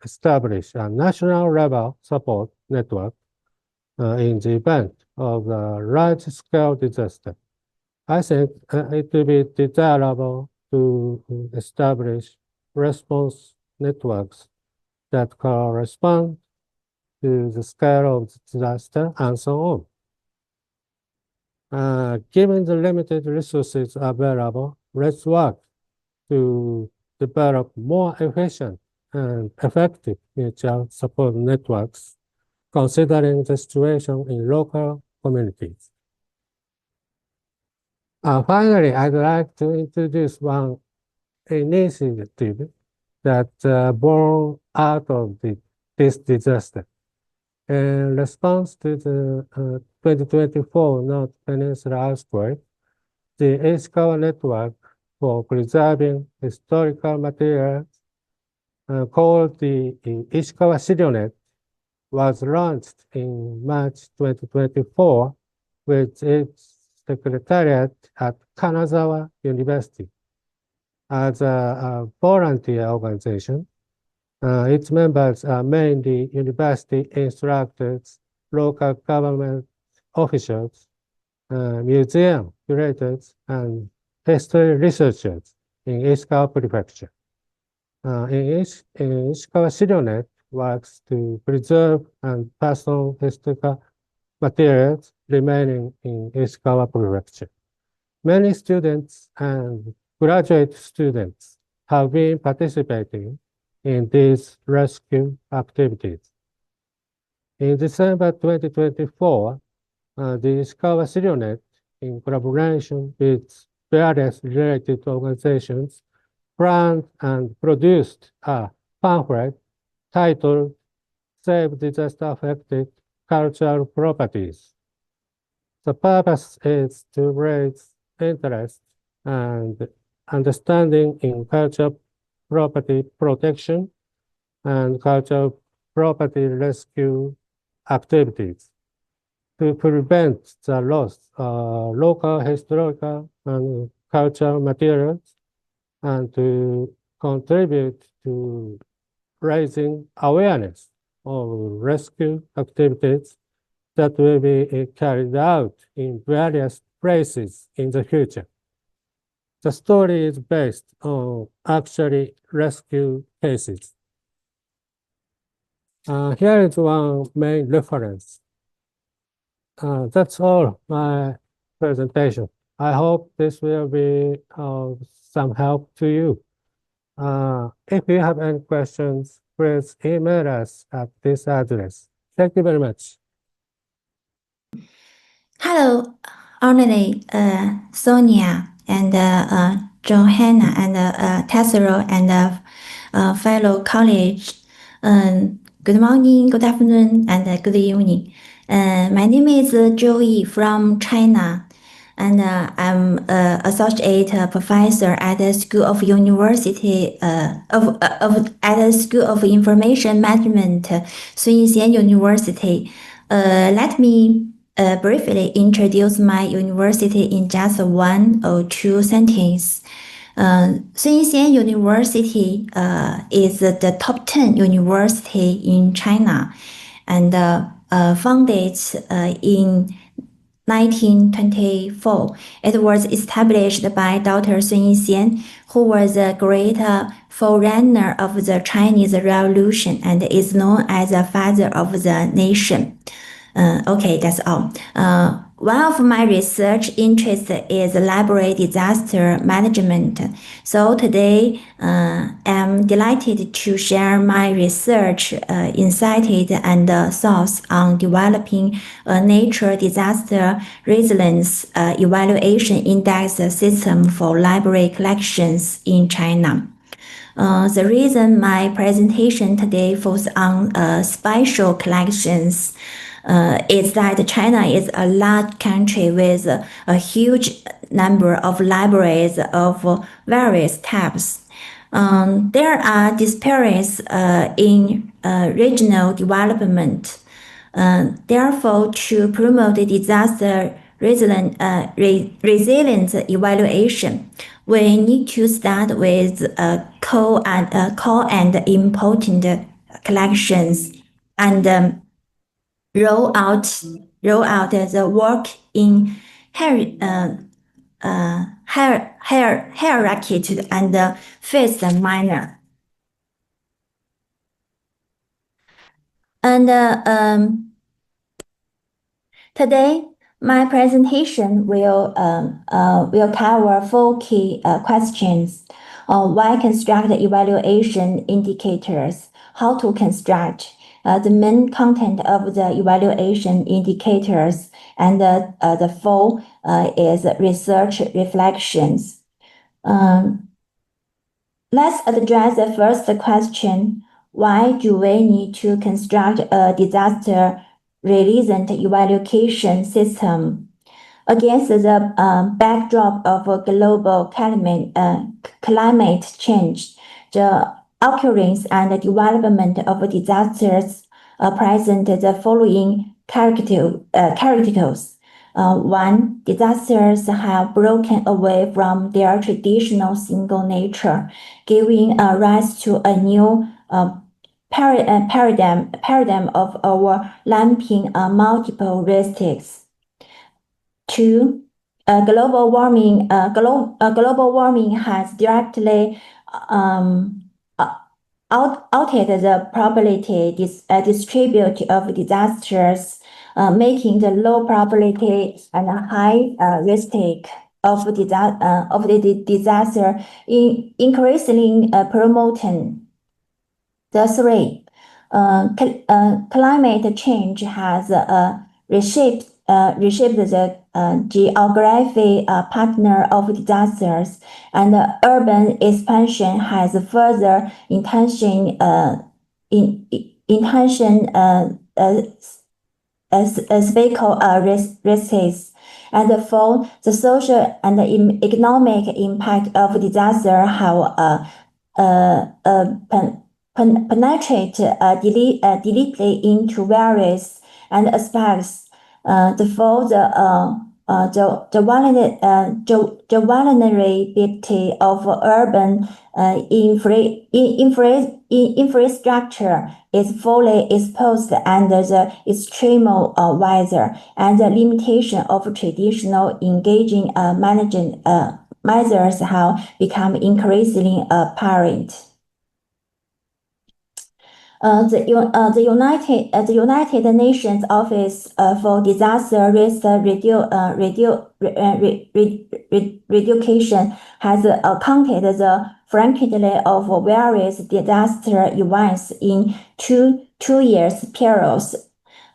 establish a national level support network in the event of a large-scale disaster. I think it will be desirable to establish response networks that correspond to the scale of the disaster and so on. Given the limited resources available, let's work to develop more efficient and effective mutual support networks, considering the situation in local communities. Finally, I'd like to introduce one initiative that born out of this disaster. In response to the 2024 North Peninsula earthquake, the Ishikawa Network for Preserving Historical Materials, called the Ishikawa Shiryonet, was launched in March 2024 with its secretariat at Kanazawa University. As a volunteer organization, its members are mainly university instructors, local government officials, museum curators, and history researchers in Ishikawa Prefecture. Ishikawa Shiryonet works to preserve and pass on historical materials remaining in Ishikawa Prefecture. Many students and graduate students have been participating in these rescue activities. In December 2024, the Ishikawa Shiryonet, in collaboration with various related organizations, planned and produced a pamphlet titled Save Disaster Affected Cultural Properties. The purpose is to raise interest and understanding in cultural property protection and cultural property rescue activities to prevent the loss of local historical and cultural materials and to contribute to raising awareness of rescue activities that will be carried out in various places in the future. The story is based on actually rescue cases. Here is one main reference. That's all my presentation. I hope this will be of some help to you. If you have any questions, please email us at this address. Thank you very much. Hello, Ornella, Sónia, and Johanna, and Tessero, and fellow colleagues. Good morning, good afternoon, and good evening. My name is Joey from China, and I'm associate professor at the School of University at the School of Information Management, Sun Yat-sen University. Let me briefly introduce my university in just one or two sentences. Sun Yat-sen University is the top 10 university in China and founded in 1924. It was established by Dr. Sun Yat-sen, who was a great forerunner of the Chinese Revolution and is known as the father of the nation. Okay, that's all. One of my research interests is library disaster management. So today, I'm delighted to share my research insights and thoughts on developing a natural disaster resilience evaluation index system for library collections in China. The reason my presentation today focuses on special collections is that China is a large country with a huge number of libraries of various types. There are disparities in regional development. Therefore, to promote disaster resilience evaluation, we need to start with core and important collections and roll out the work in hierarchy and fifth minor. And today, my presentation will cover 4 key questions: why construct evaluation indicators, how to construct, the main content of the evaluation indicators, and the 4 is research reflections. Let's address the first question: why do we need to construct a disaster resilience evaluation system? Against the backdrop of global climate change, the occurrence and development of disasters present the following characteristics. 1. Disasters have broken away from their traditional single nature, giving rise to a new paradigm of overlapping multiple risks. 2. Global warming has directly altered the probability distribution of disasters, making the low probability and high risk of the disaster increasingly promoting. The 3. Climate change has reshaped the geography partner of disasters, and urban expansion has further spatial risks. And 4. The social and economic impact of disaster have penetrate deeply into various aspects. The vulnerability of urban infrastructure is fully exposed under the extreme weather, and the limitation of traditional engaging management measures have become increasingly apparent. The United Nations Office for Disaster Risk Reduction has counted the frequency of various disaster events in two years periods,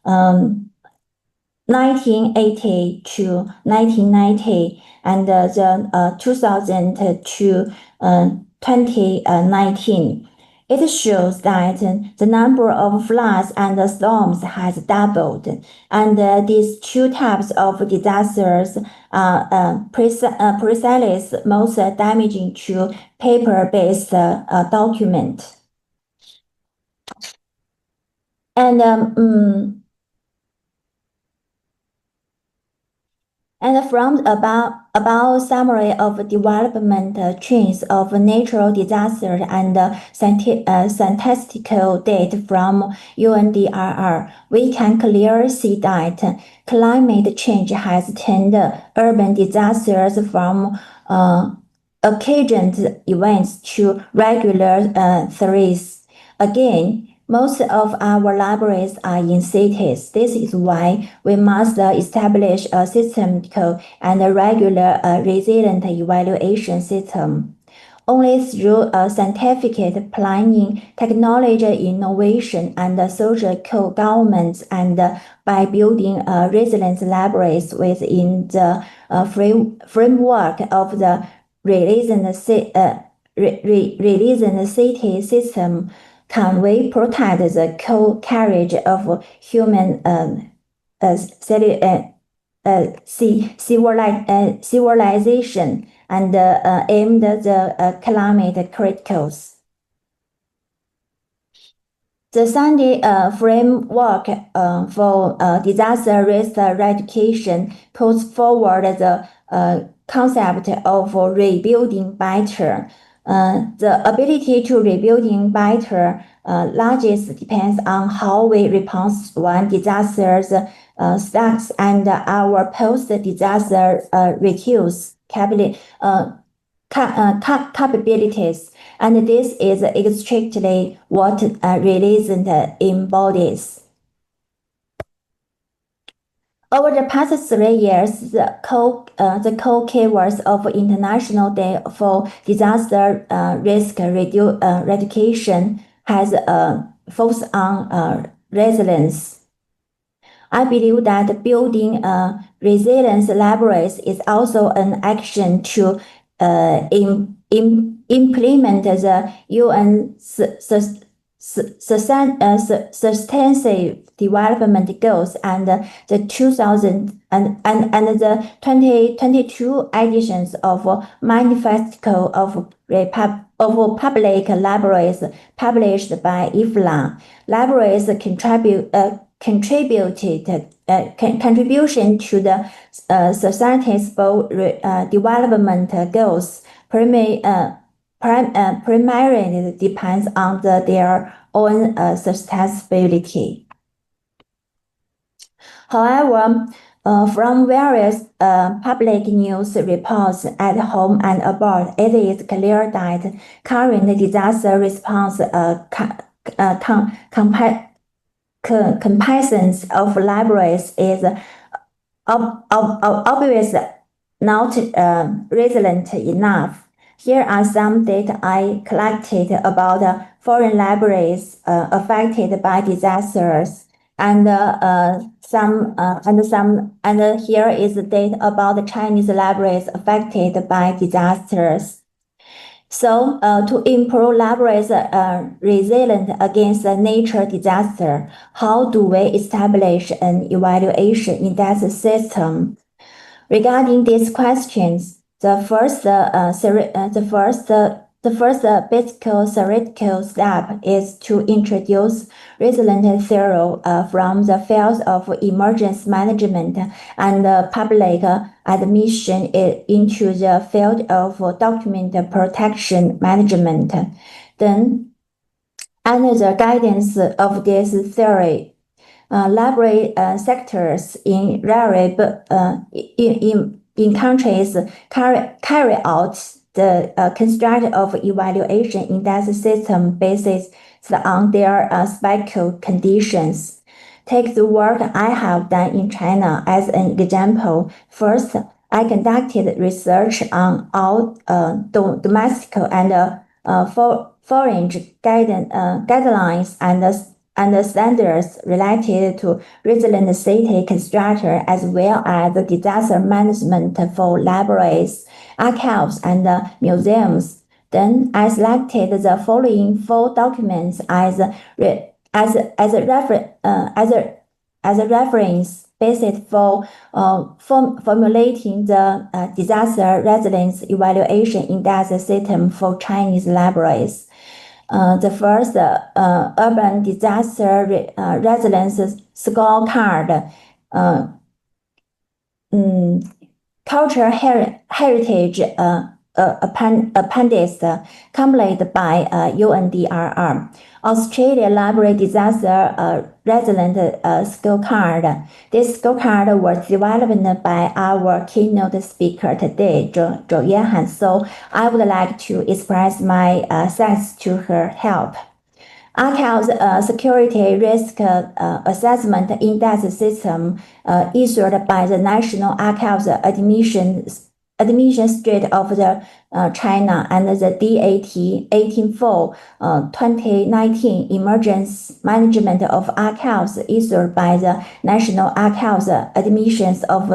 1980 to 1990, and the 2000 to 2019. It shows that the number of floods and storms has doubled, and these 2 types of disasters are precisely most damaging to paper-based document. And from about summary of development trends of natural disasters and statistical data from UNDRR, we can clearly see that climate change has turned urban disasters from occasional events to regular threats. Again, Most of our libraries are in cities. This is why we must establish a systemic and a regular resilient evaluation system. Only through scientific planning, technology innovation, and social co-governance, and by building resilient libraries within the framework of the resilient city system, can we protect the co-carriage of human civilization and aim the climate criticals. The Sunday framework for disaster risk reduction puts forward the concept of rebuilding better. The ability to rebuilding better largest depends on how we respond when disasters strikes and our post-disaster reduce capabilities. And this is exactly what resilient embodies. Over the past 3 years, the core keywords of International Day for Disaster Risk Reduction has focused on resilience. I believe that building resilience libraries is also an action to implement the UN Sustainable Development Goals and the 2022 editions of Manifesto of Public Libraries published by IFLA. Libraries contribution to the society's development goals primarily depends on their own sustainability. However, from various public news reports at home and abroad, it is clear that current disaster response comparisons of libraries is obviously not resilient enough. Here are some data I collected about foreign libraries affected by disasters, and here is the data about the Chinese libraries affected by disasters. So, to improve libraries' resilience against a nature disaster, how do we establish an evaluation in that system? Regarding these questions, the first basic theoretical step is to introduce resilient theory from the fields of emergency management and public admission into the field of document protection management. Then, under the guidance of this theory, library sectors in countries carry out the construct of evaluation in that system based on their special conditions. Take the work I have done in China as an example. First, I conducted research on all domestic and foreign guidelines and standards related to resilient city construction as well as the disaster management for libraries, archives, and museums. Then I selected the following 4 documents as a reference basis for formulating the disaster resilience evaluation in that system for Chinese libraries. The first urban disaster resilience scorecard, cultural heritage appendix completed by UNDRR. Australia Library Disaster Resilient Scorecard. This scorecard was developed by our keynote speaker today, Johanna. So I would like to express my thanks to her help. ICAO's Security Risk Assessment Index System issued by the National ICAO's Administration of China and the DAT 184 2019 Emergency Management of ICAOs issued by the National ICAO's Administration of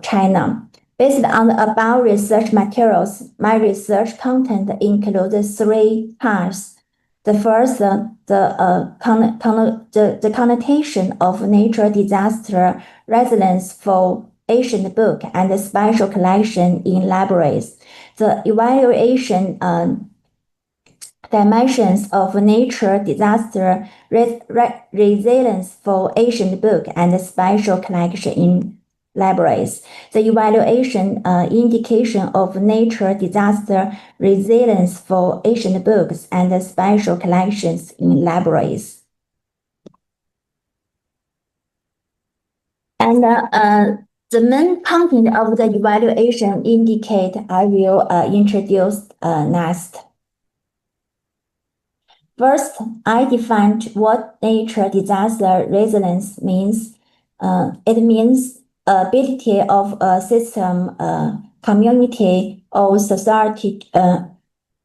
China. Based on the above research materials, my research content includes 3 parts. The first, the connotation of natural disaster resilience for Asian book and the special collection in libraries. The evaluation dimensions of nature disaster resilience for Asian book and the special collection in libraries. The evaluation indication of nature disaster resilience for Asian books and the special collections in libraries. And the main content of the evaluation indicate I will introduce next. First, I defined what nature disaster resilience means. It means ability of a system, community, or society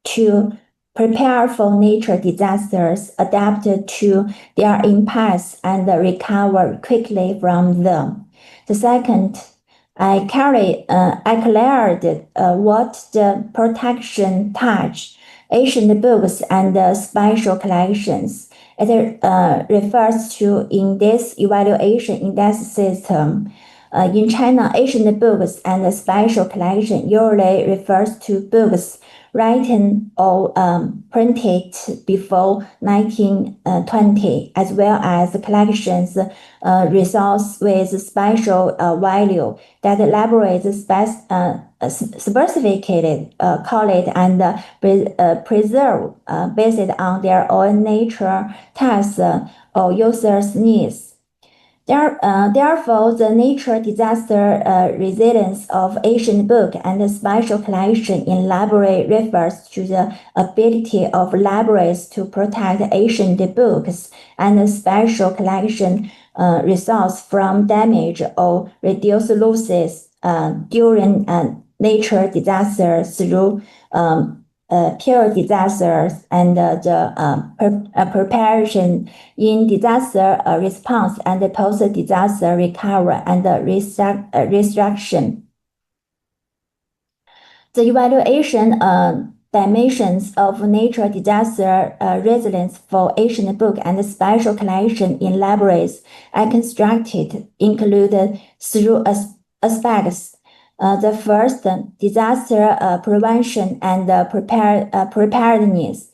to prepare for nature disasters, adapt to their impacts, and recover quickly from them. The second, I cleared what the protection touch Asian books and special collections. It refers to in this evaluation index system. In China, Asian books and special collection usually refers to books written or printed before 1920, as well as collections resource with special value that libraries specifically collect and preserve based on their own nature, tastes, or users' needs. Therefore, the nature disaster resilience of Asian book and the special collection in library refers to the ability of libraries to protect Asian books and the special collection resource from damage or reduce losses during nature disasters through pure disasters and the preparation in disaster response and post-disaster recovery and restructuring. The evaluation dimensions of nature disaster resilience for Asian book and special collection in libraries I constructed include 3 aspects. The first, disaster prevention and preparedness.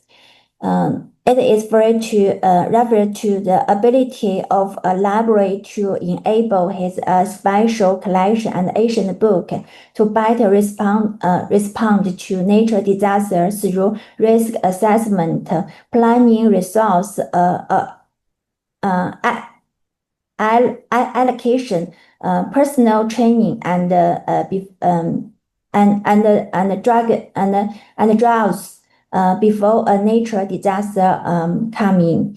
It is refer to the ability of a library to enable his special collection and Asian book to better respond to nature disasters through risk assessment, planning, resource allocation, personal training, and drugs before a natural disaster coming.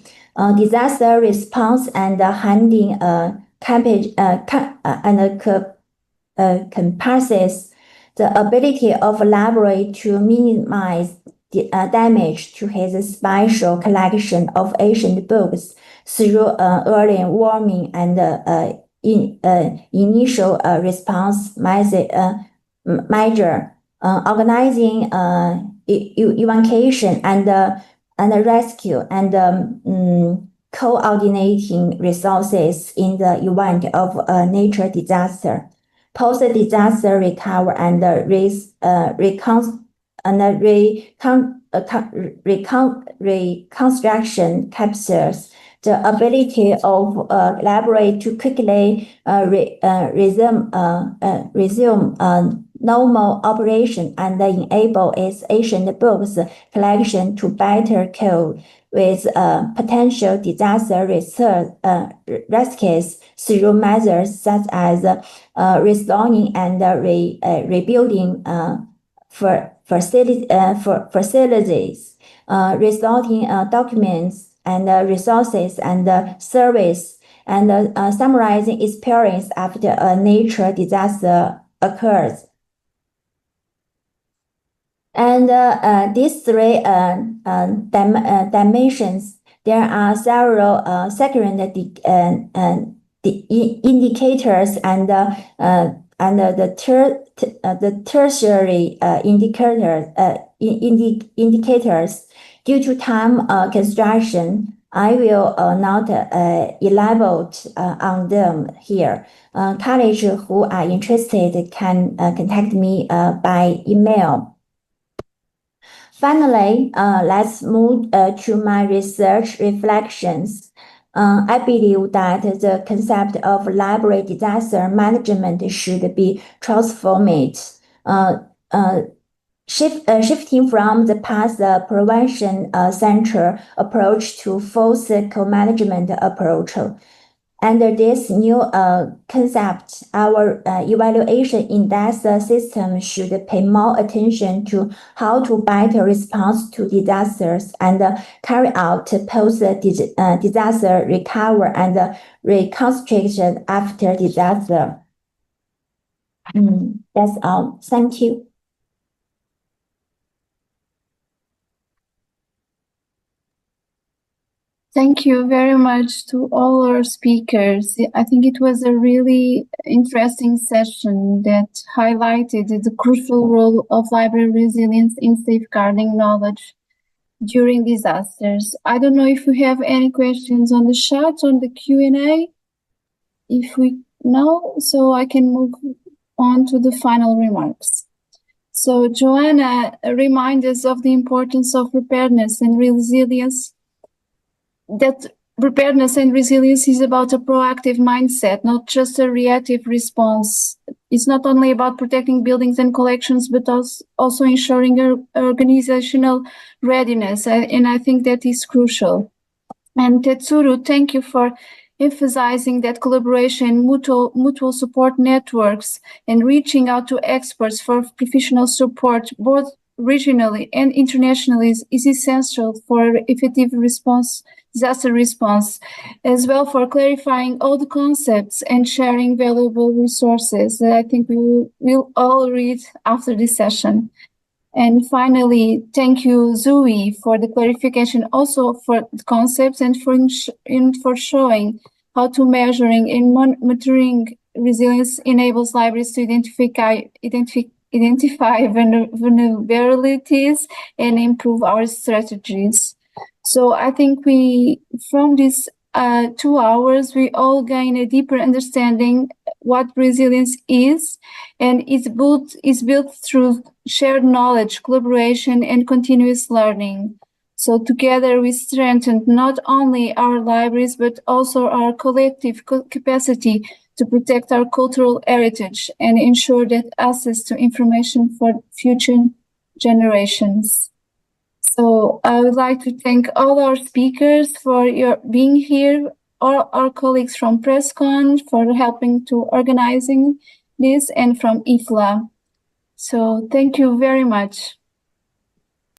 Disaster response and handling encompasses the ability of a library to minimize the damage to his special collection of Asian books through early warning and initial response measure, organizing evacuation and rescue, and coordinating resources in the event of a nature disaster, post-disaster recovery and reconstruction captures the ability of library to quickly resume normal operation and enable its Asian books collection to better cope with potential disaster risks through measures such as restoring and rebuilding facilities, restoring documents, and resources and service, and summarizing experience after a nature disaster occurs. And these three dimensions, there are several secondary indicators and the tertiary indicators. Due to time constraint, I will not elaborate on them here. Colleagues who are interested can contact me by email. Finally, let's move to my research reflections. I believe that the concept of library disaster management should be transformed, shifting from the past prevention central approach to full cycle management approach. Under this new concept, our evaluation index system should pay more attention to how to better respond to disasters and carry out post-disaster recovery and reconstruction after disaster. That's all. Thank you. Thank you very much to all our speakers. I think it was a really interesting session that highlighted the crucial role of library resilience in safeguarding knowledge during disasters. I don't know if we have any questions on the chat, on the Q&A. If we know, so I can move on to the final remarks. So Johanna reminds us of the importance of preparedness and resilience, that preparedness and resilience is about a proactive mindset, not just a reactive response. It's not only about protecting buildings and collections, but also ensuring organizational readiness. And I think that is crucial. And Tetsuro, thank you for emphasizing that collaboration, mutual support networks, and reaching out to experts for professional support, both regionally and internationally, is essential for effective disaster response, as well for clarifying all the concepts and sharing valuable resources that I think we'll all read after this session. And finally, thank you, Zoe, for the clarification, also for the concepts and for showing how to measuring and monitoring resilience enables libraries to identify vulnerabilities and improve our strategies. So I think from these 2 hours, we all gain a deeper understanding what resilience is, and is built through shared knowledge, collaboration, and continuous learning. So together we strengthen not only our libraries, but also our collective capacity to protect our cultural heritage and ensure that access to information for future generations. So I would like to thank all our speakers for being here, all our colleagues from PRESCONS for helping to organizing this, and from IFLA. So thank you very much.